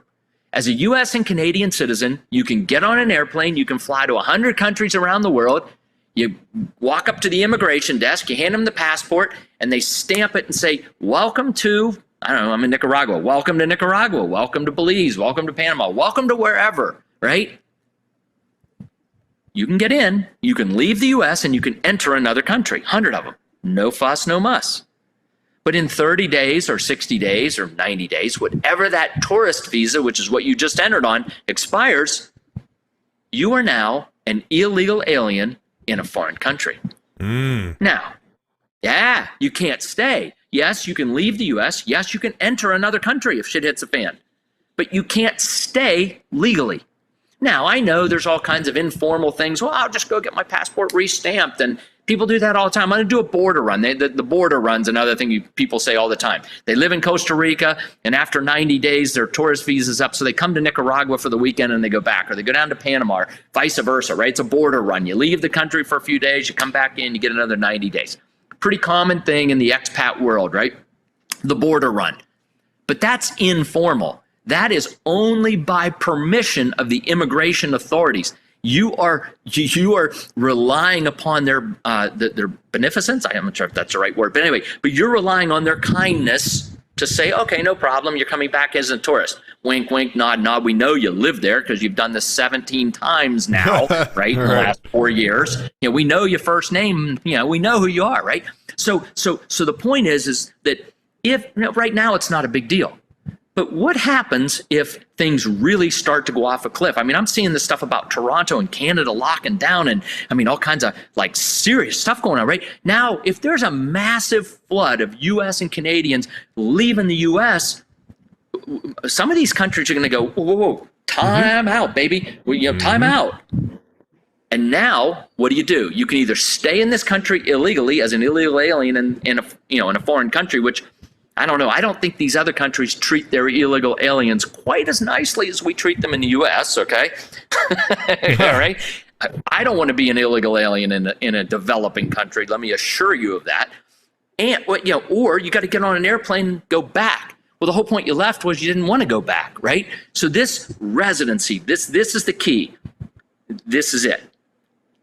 As a U.S. and Canadian citizen, you can get on an airplane. You can fly to 100 countries around the world. You walk up to the immigration desk, you hand them the passport, and they stamp it and say, welcome to, I don't know, I'm in Nicaragua. Welcome to Nicaragua. Welcome to Belize. Welcome to Panama. Welcome to wherever, right? You can get in, you can leave the U.S., and you can enter another country, 100 of them. No fuss, no muss. But in 30 days or 60 days or 90 days, whatever that tourist visa, which is what you just entered on, expires, you are now an illegal alien in a foreign country. Now, you can't stay. Yes, you can leave the U.S. Yes, you can enter another country if shit hits the fan. But you can't stay legally. Now, I know there's all kinds of informal things. Well, I'll just go get my passport re-stamped. And people do that all the time. I'm going to do a border run. The border run's another thing people say all the time. They live in Costa Rica, and after 90 days, their tourist visa's up. So they come to Nicaragua for the weekend and they go back. Or they go down to Panama, or vice versa, right? It's a border run. You leave the country for a few days, you come back in, you get another 90 days. Pretty common thing in the expat world, right? The border run. But that's informal. That is only by permission of the immigration authorities. You are relying upon their beneficence. I'm not sure if that's the right word, but anyway, but you're relying on their kindness to say, okay, no problem, you're coming back as a tourist. Wink, wink, nod, nod. We know you live there because you've done this 17 times now, right? In the last 4 years. We know your first name. We know who you are, right? So the point is that if right now it's not a big deal. But what happens if things really start to go off a cliff? I mean, I'm seeing this stuff about Toronto and Canada locking down and, all kinds of like serious stuff going on right now. If there's a massive flood of U.S. and Canadians leaving the U.S., some of these countries are going to go, whoa, time out, baby. Time out. And now, what do? You can either stay in this country illegally as an illegal alien in a foreign country, which I don't know. I don't think these other countries treat their illegal aliens quite as nicely as we treat them in the U.S., okay? All right? I don't want to be an illegal alien in a developing country. Let me assure you of that. And, or you got to get on an airplane and go back. Well, the whole point you left was you didn't want to go back, right? So this residency, this is the key. This is it.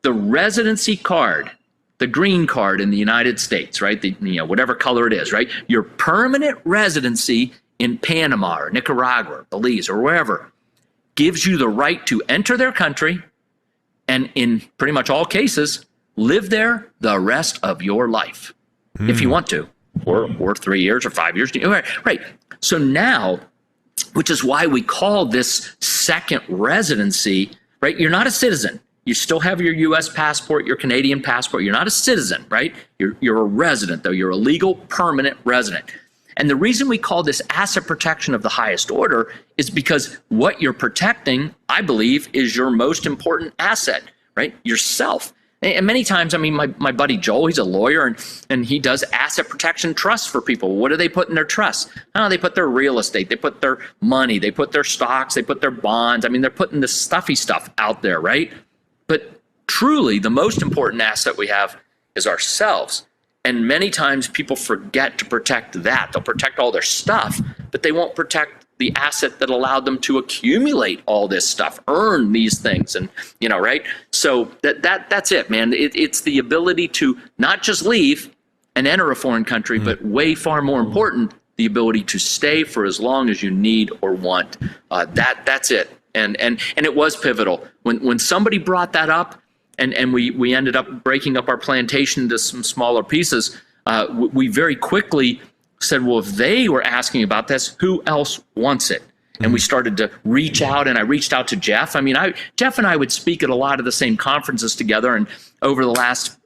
The residency card, the green card in the United States, right? Whatever color it is, right? Your permanent residency in Panama or Nicaragua or Belize or wherever gives you the right to enter their country and in pretty much all cases, live there the rest of your life if you want to, or 3 years or 5 years. Right. So now, which is why we call this second residency, right? You're not a citizen. You still have your U.S. passport, your Canadian passport. You're not a citizen, right? You're a resident, though. You're a legal, permanent resident. And the reason we call this asset protection of the highest order is because what you're protecting, I believe, is your most important asset, right? Yourself. And many times, my buddy Joel, he's a lawyer, and he does asset protection trusts for people. What do they put in their trusts? Oh, they put their real estate, they put their money, they put their stocks, they put their bonds. They're putting the stuffy stuff out there, right? But truly, the most important asset we have is ourselves. And many times people forget to protect that. They'll protect all their stuff, but they won't protect the asset that allowed them to accumulate all this stuff, earn these things, and right? So that's it, man. It's the ability to not just leave and enter a foreign country, but way far more important, the ability to stay for as long as you need or want. That's it. And it was pivotal when somebody brought that up, and we ended up breaking up our plantation into some smaller pieces. We very quickly said, well, if they were asking about this, who else wants it? And we started to reach out, and I reached out to Jeff. Jeff and I would speak at a lot of the same conferences together, and over the last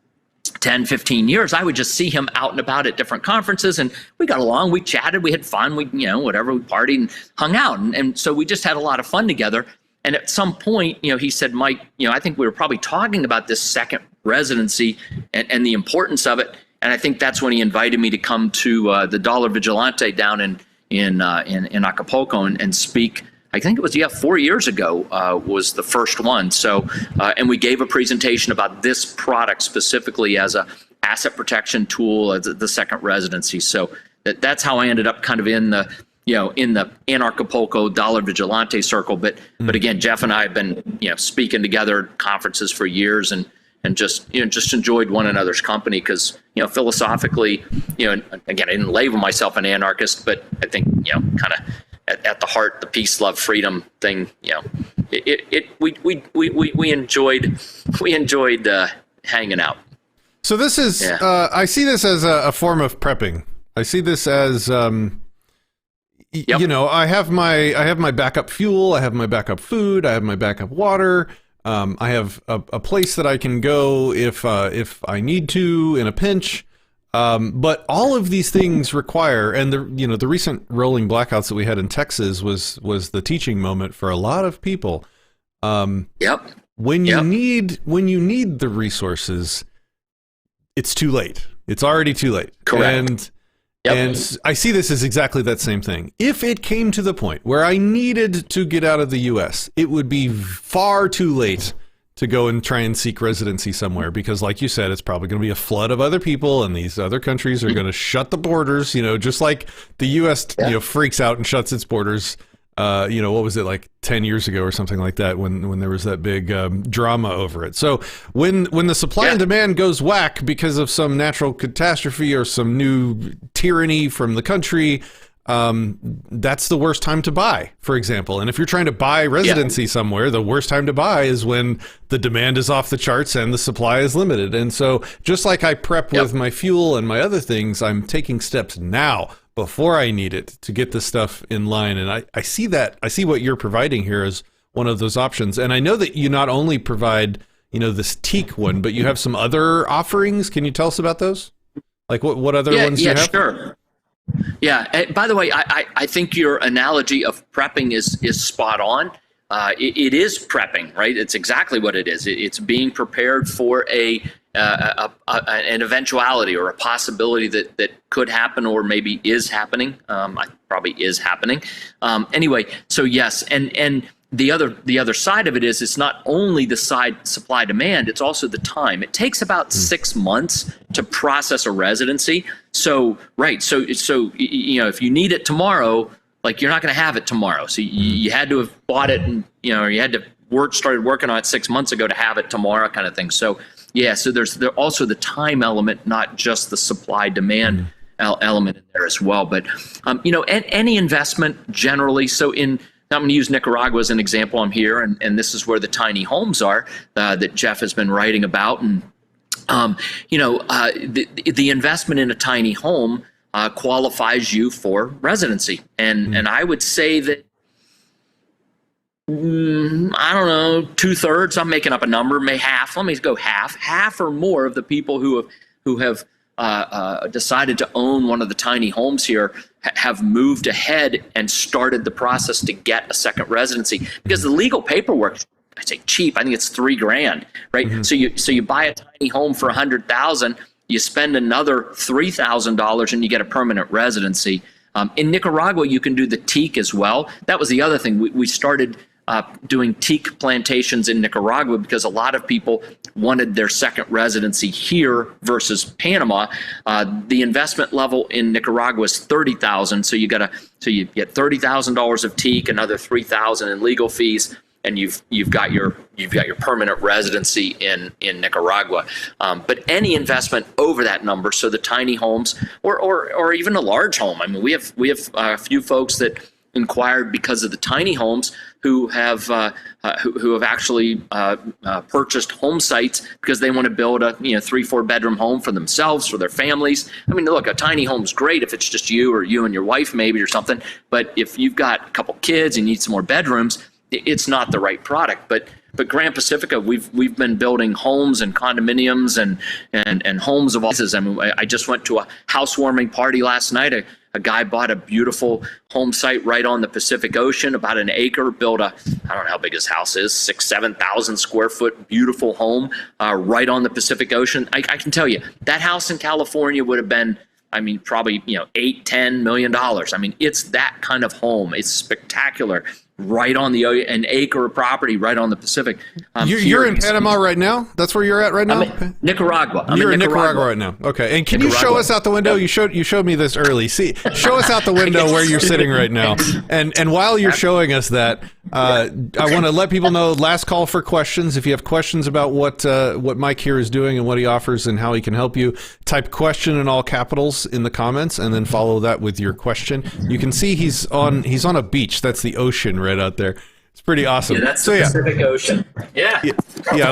10, 15 years, I would just see him out and about at different conferences, and we got along, we chatted, we had fun, we whatever, we partied and hung out. And so we just had a lot of fun together. And at some point, he said, Mike, I think we were probably talking about this second residency and the importance of it. And I think that's when he invited me to come to the Dollar Vigilante down in Acapulco and speak. I think it was 4 years ago was the first one. So and we gave a presentation about this product specifically as a asset protection tool as the second residency. So that's how I ended up kind of in the Anarchapulco Dollar Vigilante circle. But again, Jeff and I have been speaking together at conferences for years and just enjoyed one another's company because philosophically again, I didn't label myself an anarchist, but I think kind of at the heart, the peace, love, freedom thing, we enjoyed hanging out. So this is I see this as a form of prepping. I see this as I have my backup fuel, I have my backup food, I have my backup water. I have a place that I can go if I need to in a pinch. But all of these things require, and the recent rolling blackouts that we had in Texas was the teaching moment for a lot of people. When you need the resources, it's too late. It's already too late. Correct. And I see this as exactly that same thing. If it came to the point where I needed to get out of the U.S., it would be far too late to go and try and seek residency somewhere because, like you said, it's probably going to be a flood of other people, and these other countries are going to shut the borders. Just like the U.S. Freaks out and shuts its borders. What was it, like 10 years ago or something like that when there was that big drama over it. So when the supply and demand goes whack because of some natural catastrophe or some new tyranny from the country, that's the worst time to buy, for example. And if you're trying to buy residency somewhere, the worst time to buy is when the demand is off the charts and the supply is limited. And so just like I prep with my fuel and my other things, I'm taking steps now before I need it to get this stuff in line. And I see that. I see what you're providing here as one of those options. And I know that you not only provide, this teak one, but you have some other offerings. Can you tell us about those? Like what other ones do you have? Yeah, sure. Yeah. By the way, I think your analogy of prepping is spot on. It is prepping, right? It's exactly what it is. It's being prepared for an eventuality or a possibility that could happen or maybe is happening. Probably is happening. Anyway, so yes, and the other side of it is it's not only the side supply demand, it's also the time. It takes about 6 months to process a residency. So if you need it tomorrow, like you're not going to have it tomorrow. So you had to have bought it and you had to started working on it 6 months ago to have it tomorrow, kind of thing. So so there's also the time element, not just the supply demand element in there as well. But any investment generally. So I'm going to use Nicaragua as an example. I'm here, and this is where the tiny homes are that Jeff has been writing about. And the investment in a tiny home qualifies you for residency. And I would say that, I don't know, 2/3, I'm making up a number, maybe half, let me go half or more of the people who have decided to own one of the tiny homes here have moved ahead and started the process to get a second residency, because the legal paperwork, I say cheap, I think it's $3,000, right? So you buy a tiny home for $100,000, you spend another $3,000 and you get a permanent residency. In Nicaragua, you can do the teak as well. That was the other thing. We started doing teak plantations in Nicaragua because a lot of people wanted their second residency here versus Panama. The investment level in Nicaragua is $30,000, so you get $30,000 of teak, another $3,000 in legal fees, and you've got your permanent residency in Nicaragua. But any investment over that number, so the tiny homes or even a large home. I mean, we have a few folks that inquired because of the tiny homes who have actually purchased home sites because they want to build a 3-4 bedroom home for themselves, for their families. I mean, look, a tiny home's great if it's just you and your wife maybe or something. But if you've got a couple kids and you need some more bedrooms, it's not the right product. But Grand Pacifica, we've been building homes and condominiums and homes of all sizes. I mean, I just went to a housewarming party last night. A guy bought a beautiful home site right on the Pacific Ocean, about an acre, built I don't know how big his house is, 7,000 square foot, beautiful home right on the Pacific Ocean. I can tell you, that house in California would have been, probably, $8-10 million. I mean, it's that kind of home. It's spectacular. Right on an acre of property right on the Pacific. You're in Panama right now? That's where you're at right now? I'm in Nicaragua. You're in Nicaragua right now. Okay. And can you show us out the window? You showed me this early. See, show us out the window where you're sitting right now. And while you're showing us that, I want to let people know, last call for questions. If you have questions about what Mike here is doing and what he offers and how he can help you, type question in all capitals in the comments and then follow that with your question. You can see he's on a beach. That's the ocean right out there. It's pretty awesome. Yeah, that's the Pacific Ocean. Yeah.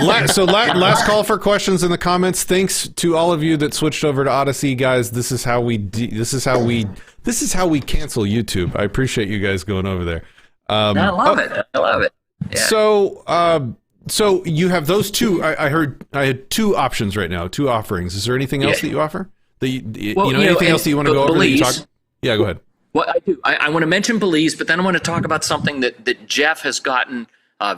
Last call for questions in the comments. Thanks to all of you that switched over to Odysee, guys. This is how we cancel YouTube. I appreciate you guys going over there. I love it. Yeah. So you have those two. I heard I had two options right now, two offerings. Is there anything else that you offer? Anything else that you want to go over? Yeah, go ahead. Well, I do. I want to mention Belize, but then I want to talk about something that Jeff has gotten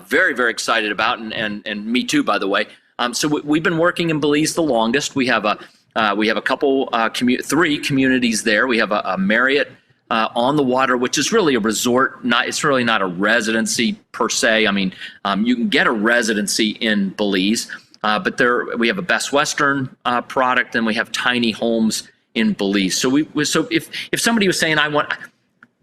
very, very excited about, and me too, by the way. So we've been working in Belize the longest. We have a couple, 3 communities there. We have a Marriott on the water, which is really a resort. It's really not a residency per se. I mean, you can get a residency in Belize, but we have a Best Western product, and we have tiny homes in Belize. So if somebody was saying,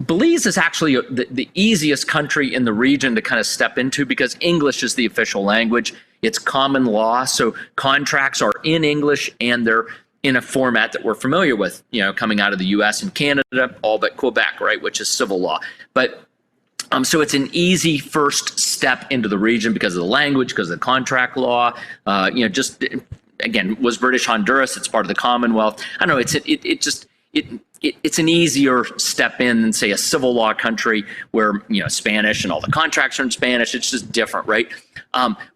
Belize is actually the easiest country in the region to kind of step into because English is the official language. It's common law, so contracts are in English and they're in a format that we're familiar with, coming out of the U.S. and Canada, all but Quebec, right, which is civil law. But so it's an easy first step into the region because of the language, because of the contract law. Just again, was British Honduras. It's part of the Commonwealth. I don't know. It's an easier step in than, say, a civil law country where Spanish and all the contracts are in Spanish. It's just different, right?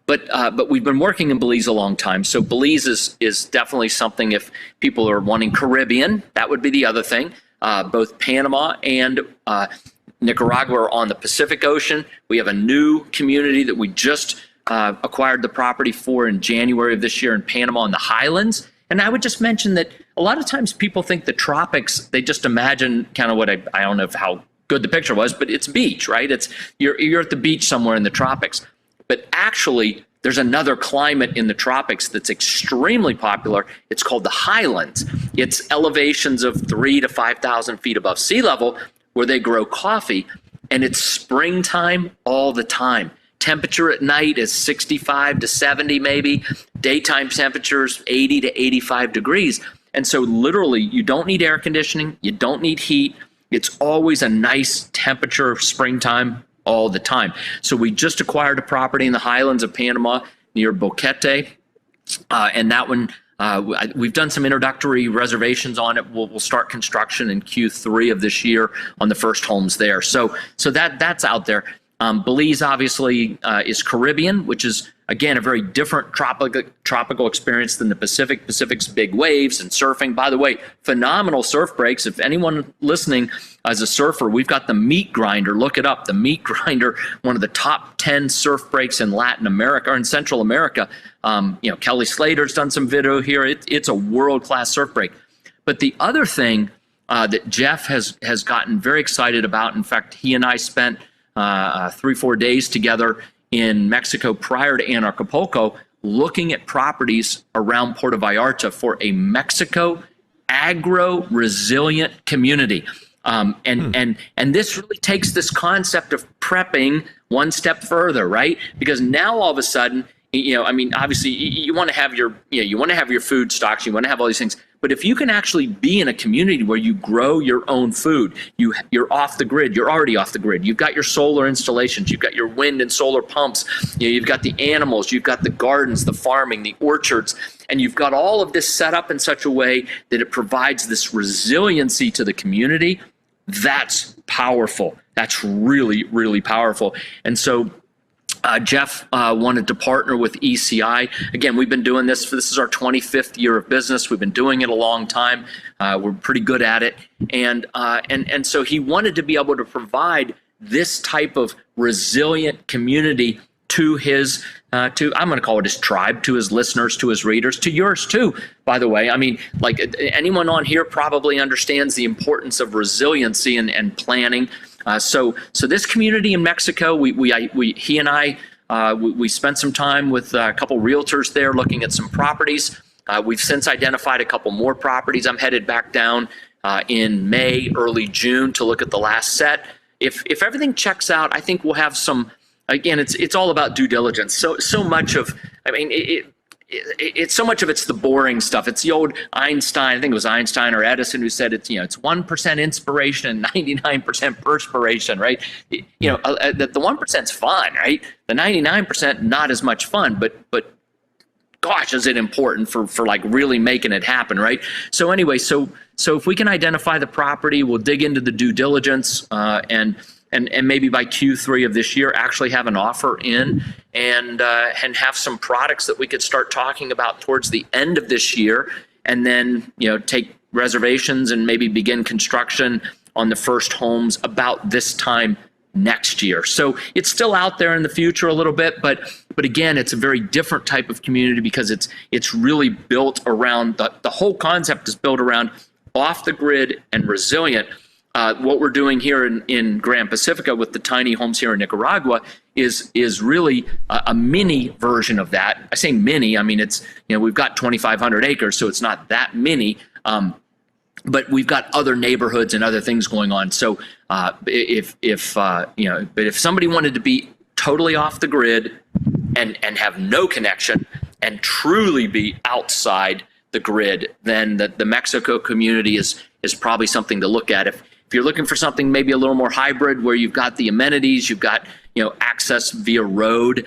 But we've been working in Belize a long time, so Belize is definitely something. If people are wanting Caribbean, that would be the other thing. Both Panama and Nicaragua are on the Pacific Ocean. We have a new community that we just acquired the property for in January of this year in Panama in the Highlands. And I would just mention that a lot of times people think the tropics, they just imagine kind of what I don't know how good the picture was, but it's beach, right? It's you're at the beach somewhere in the tropics. But actually, there's another climate in the tropics that's extremely popular. It's called the highlands. It's elevations of 3,000 to 5,000 feet above sea level where they grow coffee, and it's springtime all the time. Temperature at night is 65 to 70 maybe. Daytime temperatures 80 to 85 degrees. And so literally you don't need air conditioning. You don't need heat. It's always a nice temperature of springtime all the time. So we just acquired a property in the highlands of Panama near Boquete. And that one, we've done some introductory reservations on it. We'll start construction in Q3 of this year on the first homes there. So that's out there. Belize obviously is Caribbean, which is, again, a very different tropical experience than the Pacific. Pacific's big waves and surfing. By the way, phenomenal surf breaks. If anyone listening as a surfer, we've got the Meat Grinder. Look it up. The Meat Grinder, one of the top 10 surf breaks in Latin America or in Central America. Kelly Slater's done some video here. It's a world-class surf break. But the other thing that Jeff has gotten very excited about, in fact, he and I spent 3-4 days together in Mexico prior to Acapulco, looking at properties around Puerto Vallarta for a Mexico agro-resilient community. And this really takes this concept of prepping one step further, right? Because now all of a sudden, obviously you want to have your food stocks, you want to have all these things. But if you can actually be in a community where you grow your own food, you're off the grid. You're already off the grid. You've got your solar installations. You've got your wind and solar pumps. You've got the animals. You've got the gardens, the farming, the orchards. And you've got all of this set up in such a way that it provides this resiliency to the community. That's powerful. That's really, really powerful. And so Jeff wanted to partner with ECI. Again, we've been doing this. This is our 25th year of business. We've been doing it a long time. We're pretty good at it. And so he wanted to be able to provide this type of resilient community to his, I'm going to call it his tribe, to his listeners, to his readers, to yours too, by the way. I mean, like anyone on here probably understands the importance of resiliency and planning. So this community in Mexico, he and I spent some time with a couple realtors there looking at some properties. We've since identified a couple more properties. I'm headed back down in May, early June to look at the last set. If everything checks out, I think we'll have some. Again, it's all about due diligence. So much of, it's so much of it's the boring stuff. It's the old Einstein, I think it was Einstein or Edison who said it's 1% inspiration and 99% perspiration, right? The 1%'s fun, right? The 99% not as much fun, but gosh, is it important for like really making it happen, right? So anyway, so if we can identify the property, we'll dig into the due diligence and maybe by Q3 of this year actually have an offer in and have some products that we could start talking about towards the end of this year, and then take reservations and maybe begin construction on the first homes about this time next year. So it's still out there in the future a little bit, but again, it's a very different type of community because it's really built around the whole concept is built around off the grid and resilient. What we're doing here in Grand Pacifica with the tiny homes here in Nicaragua is really a mini version of that. I say mini, I mean it's we've got 2,500 acres, so it's not that mini, but we've got other neighborhoods and other things going on. So if somebody wanted to be totally off the grid and have no connection and truly be outside the grid, then the Mexico community is probably something to look at. If you're looking for something maybe a little more hybrid, where you've got the amenities, you've got access via road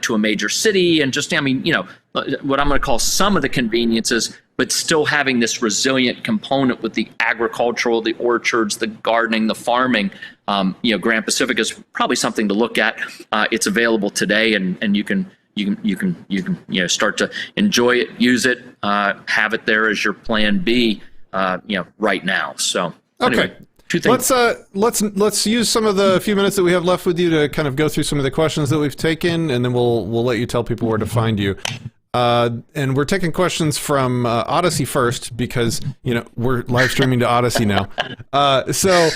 to a major city, and just what I'm going to call some of the conveniences, but still having this resilient component with the agricultural, the orchards, the gardening, the farming. Grand Pacific is probably something to look at. It's available today, and you can start to enjoy it, use it, have it there as your plan B, right now. So anyway, okay. Let's use some of the few minutes that we have left with you to kind of go through some of the questions that we've taken, and then we'll let you tell people where to find you. And we're taking questions from Odysee first, because we're live streaming to Odysee now. So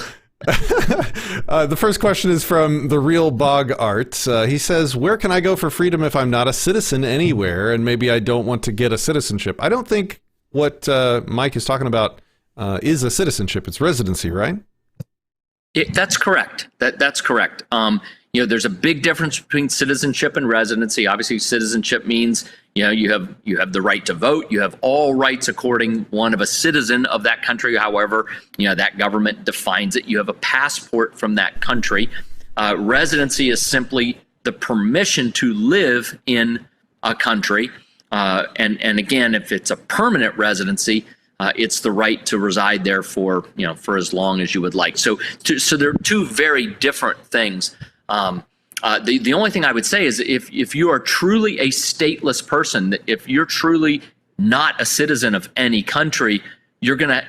the first question is from the Real Bog Art. He says, "Where can I go for freedom if I'm not a citizen anywhere, and maybe I don't want to get a citizenship?" I don't think what Mike is talking about is a citizenship. It's residency, right? That's correct. That's correct. There's a big difference between citizenship and residency. Obviously, citizenship means you have the right to vote. You have all rights according one of a citizen of that country. However, that government defines it. You have a passport from that country. Residency is simply the permission to live in a country. And again, if it's a permanent residency, it's the right to reside there for as long as you would like. So there are two very different things. The only thing I would say is if you are truly a stateless person, if you're truly not a citizen of any country, you're gonna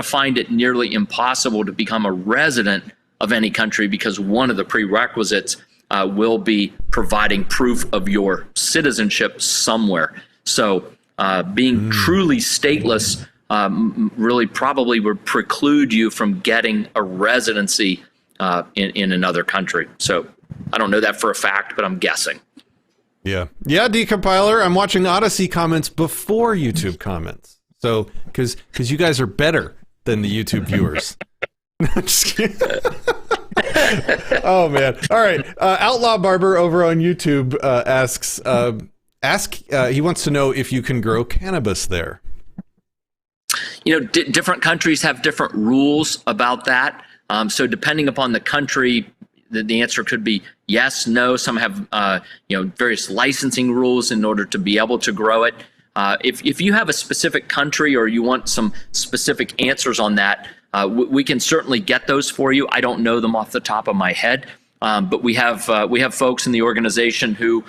find it nearly impossible to become a resident of any country, because one of the prerequisites will be providing proof of your citizenship somewhere. So being truly stateless really probably would preclude you from getting a residency in another country. So I don't know that for a fact, but I'm guessing. Yeah, Decompiler. I'm watching Odysee comments before YouTube comments. So because you guys are better than the YouTube viewers. Just kidding. Oh man! All right, Outlaw Barber over on YouTube asks. He wants to know if you can grow cannabis there. Different countries have different rules about that. So depending upon the country, the answer could be yes, no. Some have various licensing rules in order to be able to grow it. If you have a specific country or you want some specific answers on that, we can certainly get those for you. I don't know them off the top of my head, but we have folks in the organization who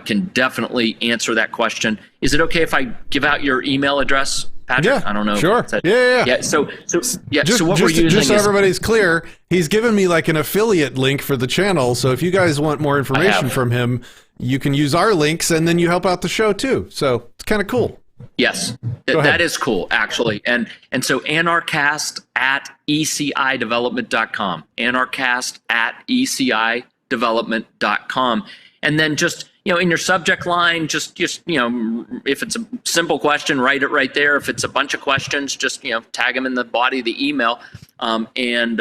can definitely answer that question. Is it okay if I give out your email address, Patrick? Yeah, I don't know. Sure. Yeah. So what we're using just so is, everybody's clear, he's given me like an affiliate link for the channel. So if you guys want more information from him, you can use our links, and then you help out the show too. So it's kind of cool. Yes, that is cool, actually. And so Anarchast at ECIdevelopment.com. Anarchast at ECIdevelopment.com. And then just, in your subject line, just if it's a simple question, write it right there. If it's a bunch of questions, just, tag them in the body of the email. And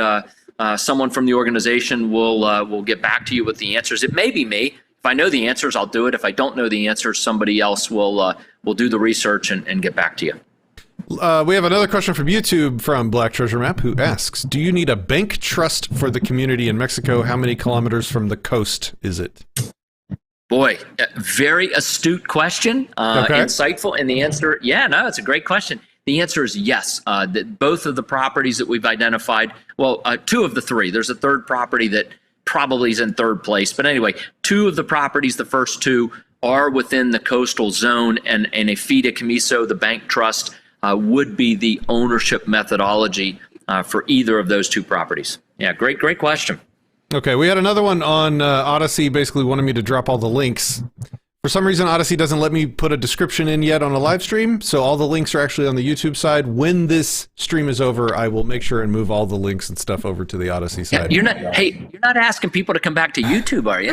someone from the organization will get back to you with the answers. It may be me. If I know the answers, I'll do it. If I don't know the answers, somebody else will do the research and get back to you. We have another question from YouTube from Black Treasure Map, who asks, do you need a bank trust for the community in Mexico? How many kilometers from the coast is it? Boy, very astute question, insightful. And the answer, it's a great question. The answer is yes. That both of the properties that we've identified, two of the three. There's a third property that probably is in third place. But anyway, two of the properties, the first two, are within the coastal zone, and a fideicomiso, the bank trust, would be the ownership methodology for either of those two properties. Yeah, great question. Okay, we had another one on Odysee, basically wanted me to drop all the links. For some reason, Odysee doesn't let me put a description in yet on a live stream, so all the links are actually on the YouTube side. When this stream is over, I will make sure and move all the links and stuff over to the Odysee side. You're not asking people to come back to YouTube, are you?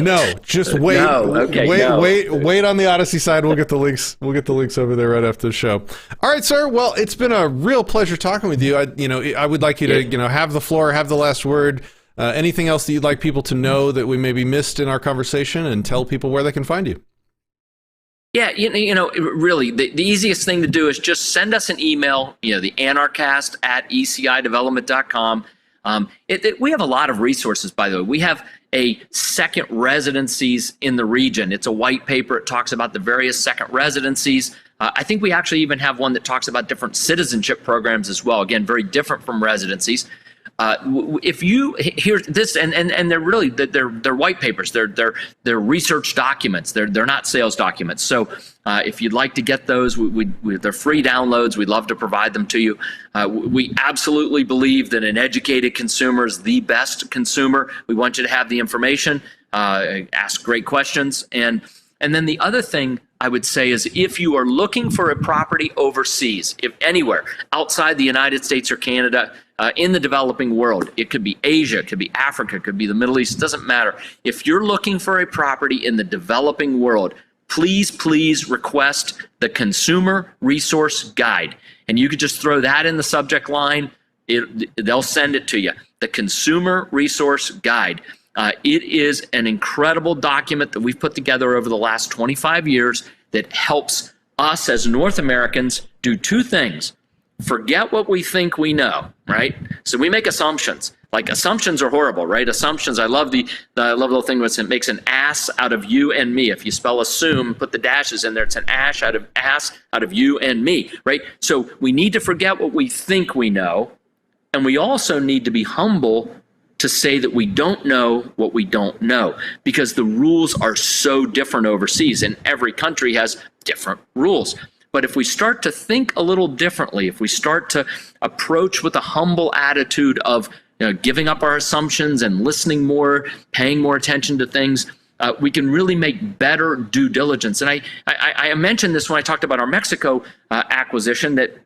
No, just wait. Wait on the Odysee side. We'll get the links. We'll get the links over there right after the show. All right, sir. Well, it's been a real pleasure talking with you. I would like you to, have the floor, have the last word. Anything else that you'd like people to know that we maybe missed in our conversation, and tell people where they can find you? Yeah, really, the easiest thing to do is just send us an email, the anarchast at ecidevelopment.com. We have a lot of resources, by the way. We have a second residencies in the region. It's a white paper. It talks about the various second residencies. I think we actually even have one that talks about different citizenship programs as well. Again, very different from residencies. If you hear this, and they're really they're white papers, they're research documents, they're not sales documents. So if you'd like to get those, they're free downloads. We'd love to provide them to you. We absolutely believe that an educated consumer is the best consumer. We want you to have the information, ask great questions, and then the other thing I would say is, if you are looking for a property overseas, if anywhere outside the United States or Canada, in the developing world, it could be Asia, it could be Africa, it could be the Middle East, it doesn't matter. If you're looking for a property in the developing world, please request the Consumer Resource Guide. And you could just throw that in the subject line. They'll send it to you. The Consumer Resource Guide. It is an incredible document that we've put together over the last 25 years that helps us as North Americans do two things. Forget what we think we know, right? So we make assumptions. Like, assumptions are horrible, right? Assumptions, I love the little thing where it makes an ass out of you and me. If you spell assume, put the dashes in there, it's an ass out of you and me, right? So we need to forget what we think we know, and we also need to be humble to say that we don't know what we don't know, because the rules are so different overseas, and every country has different rules. But if we start to think a little differently, if we start to approach with a humble attitude of giving up our assumptions and listening more, paying more attention to things, we can really make better due diligence. And I mentioned this when I talked about our Mexico acquisition, that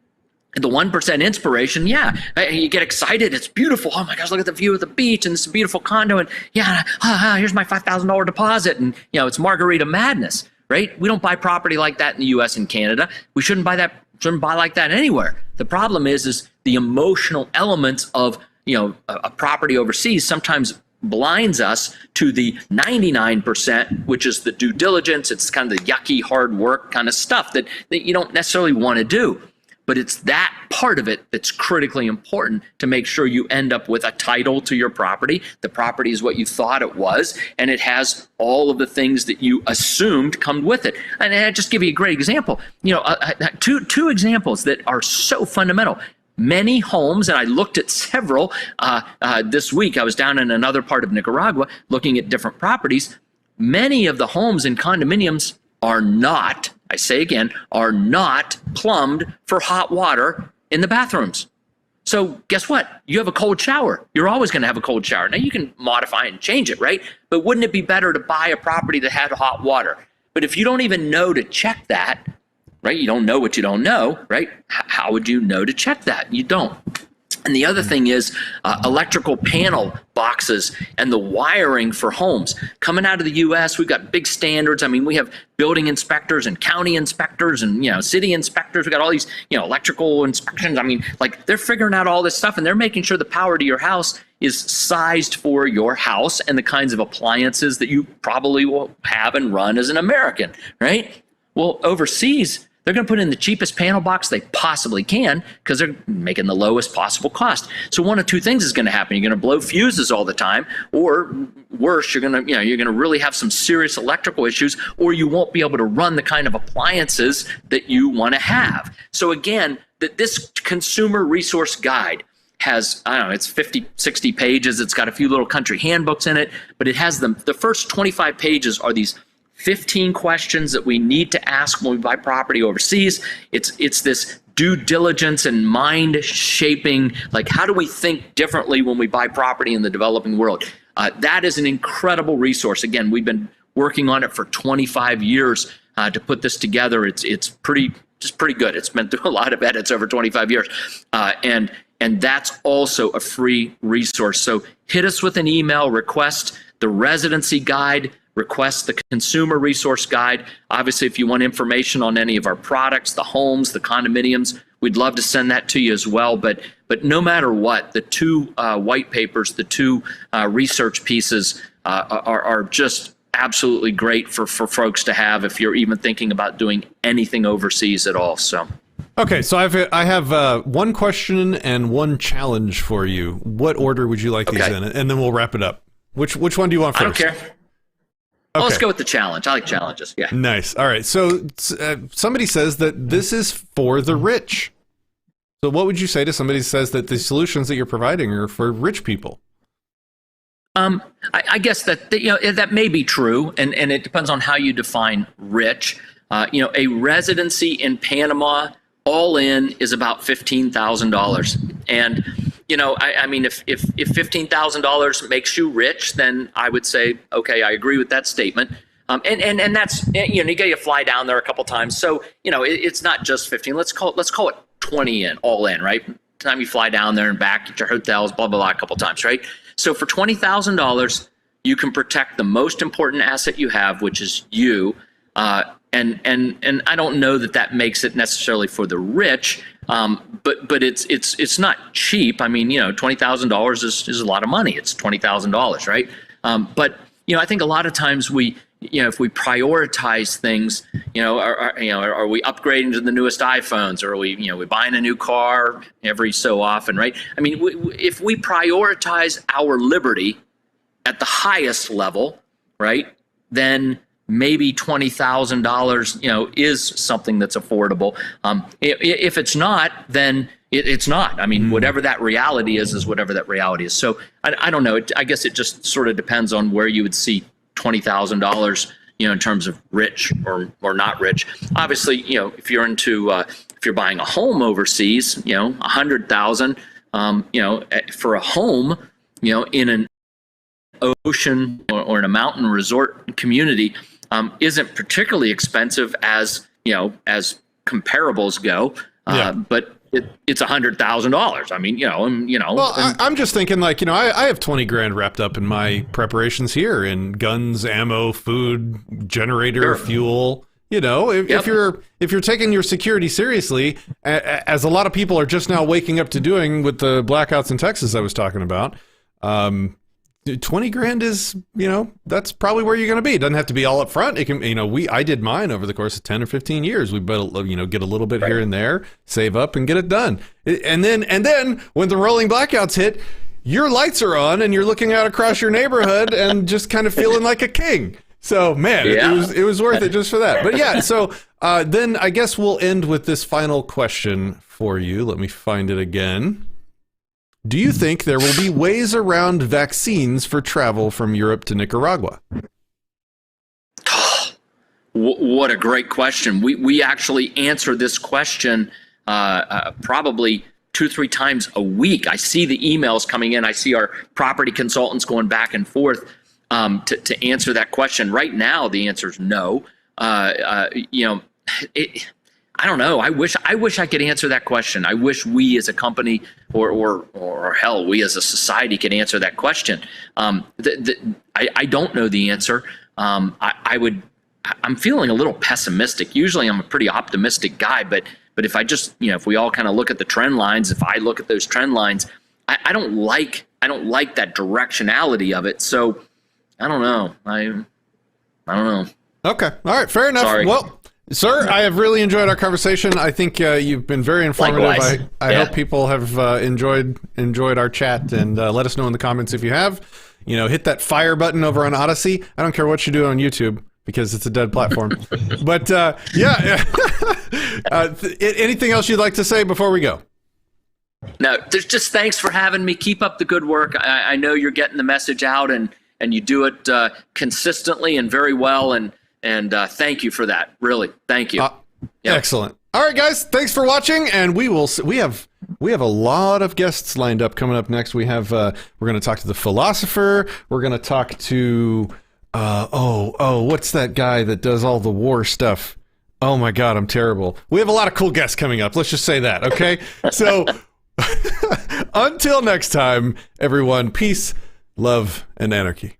the 1% inspiration, you get excited. It's beautiful. Oh my gosh, look at the view of the beach, and it's a beautiful condo. And here's my $5,000 deposit. And it's margarita madness, right? We don't buy property like that in the U.S. and Canada. We shouldn't buy like that anywhere. The problem is the emotional elements of a property overseas sometimes blinds us to the 99%, which is the due diligence. It's kind of the yucky hard work kind of stuff that you don't necessarily want to do. But it's that part of it that's critically important to make sure you end up with a title to your property. The property is what you thought it was, and it has all of the things that you assumed come with it. And I'll just give you a great example. Two examples that are so fundamental. Many homes, and I looked at several this week. I was down in another part of Nicaragua looking at different properties. Many of the homes in condominiums are not, I say again, are not plumbed for hot water in the bathrooms. So guess what? You have a cold shower. You're always going to have a cold shower. Now you can modify and change it, right? But wouldn't it be better to buy a property that had hot water? But if you don't even know to check that, right? You don't know what you don't know, right? How would you know to check that? You don't. And the other thing is electrical panel boxes and the wiring for homes. Coming out of the U.S., we've got big standards. I mean, we have building inspectors and county inspectors and, city inspectors. We've got all these, electrical inspections. I mean, like, they're figuring out all this stuff, and they're making sure the power to your house is sized for your house and the kinds of appliances that you probably will have and run as an American, right? Well, overseas, they're going to put in the cheapest panel box they possibly can because they're making the lowest possible cost. So one of two things is going to happen. You're going to blow fuses all the time, or worse, you're going to really have some serious electrical issues, or you won't be able to run the kind of appliances that you want to have. So again, this Consumer Resource Guide has, it's 50, 60 pages. It's got a few little country handbooks in it, but it has the first 25 pages are these 15 questions that we need to ask when we buy property overseas. It's this due diligence and mind shaping, like, how do we think differently when we buy property in the developing world? That is an incredible resource. Again, we've been working on it for 25 years to put this together. It's pretty good. It's been through a lot of edits over 25 years. And that's also a free resource. So hit us with an email, request the Residency Guide, request the Consumer Resource Guide. Obviously, if you want information on any of our products, the homes, the condominiums, we'd love to send that to you as well. But But no matter what, the two white papers, the two research pieces are just absolutely great for folks to have if you're even thinking about doing anything overseas at all. So. Okay, so I have one question and one challenge for you. What order would you like these in? And then we'll wrap it up. Which one do you want first? I don't care. Well, let's go with the challenge. I like challenges. Yeah. Nice. All right. So somebody says that this is for the rich. So what would you say to somebody who says that the solutions that you're providing are for rich people? I guess that that may be true, and it depends on how you define rich. A residency in Panama, all in, is about $15,000. And I mean, if $15,000 makes you rich, then I would say, okay, I agree with that statement. And that's you got to fly down there a couple times, so it's not just 15. Let's call it 20 in, all in, right? Time you fly down there and back, get your hotels, blah blah blah, a couple times, right? So for $20,000, you can protect the most important asset you have, which is you. And I don't know that makes it necessarily for the rich, but it's not cheap. I mean, $20,000 is a lot of money. It's $20,000, right? But I think a lot of times if we prioritize things, are we upgrading to the newest iPhones, or are we buying a new car every so often, right? I mean, if we prioritize our liberty at the highest level, right, then maybe $20,000, is something that's affordable. If it's not, then it's not. I mean, whatever that reality is whatever that reality is. So I don't know. I guess it just sort of depends on where you would see $20,000, in terms of rich or not rich. Obviously, if you're if you're buying a home overseas, $100,000, for a home, in an ocean or in a mountain resort community, isn't particularly expensive as comparables go. But it's $100,000. I mean, Well, I'm just thinking, I have 20 grand wrapped up in my preparations here in guns, ammo, food, generator, fuel. If you're taking your security seriously, as a lot of people are just now waking up to doing with the blackouts in Texas I was talking about, 20 grand is, that's probably where you're going to be. It doesn't have to be all up front. It can, I did mine over the course of 10 or 15 years. We better, get a little bit here and there, save up and get it done. And then when the rolling blackouts hit, your lights are on and you're looking out across your neighborhood and just kind of feeling like a king. So man, it was worth it just for that. But yeah, so then I guess we'll end with this final question for you. Let me find it again. Do you think there will be ways around vaccines for travel from Europe to Nicaragua? What a great question. We actually answer this question probably 2-3 times a week. I see the emails coming in. I see our property consultants going back and forth to answer that question. Right now, the answer is no. I don't know. I wish I could answer that question. I wish we as a company or hell, we as a society could answer that question. I don't know the answer. I'm feeling a little pessimistic. Usually I'm a pretty optimistic guy, but if I just, if we all kind of look at the trend lines, if I look at those trend lines, I don't like that directionality of it. So I don't know. I don't know. Okay. All right. Fair enough. Sorry. Well, sir, I have really enjoyed our conversation. I think you've been very informative. Likewise. I hope people have enjoyed our chat, and let us know in the comments if you have. Hit that fire button over on Odysee. I don't care what you do on YouTube because it's a dead platform. But anything else you'd like to say before we go? No, there's just thanks for having me. Keep up the good work. I know you're getting the message out, and you do it consistently and very well, and thank you for that. Really, thank you. Yep. Excellent. All right, guys, thanks for watching, and we have a lot of guests lined up coming up next. We're going to talk to the philosopher. We're going to talk to what's that guy that does all the war stuff? Oh my God, I'm terrible. We have a lot of cool guests coming up. Let's just say that, okay? So until next time, everyone, peace, love, and anarchy.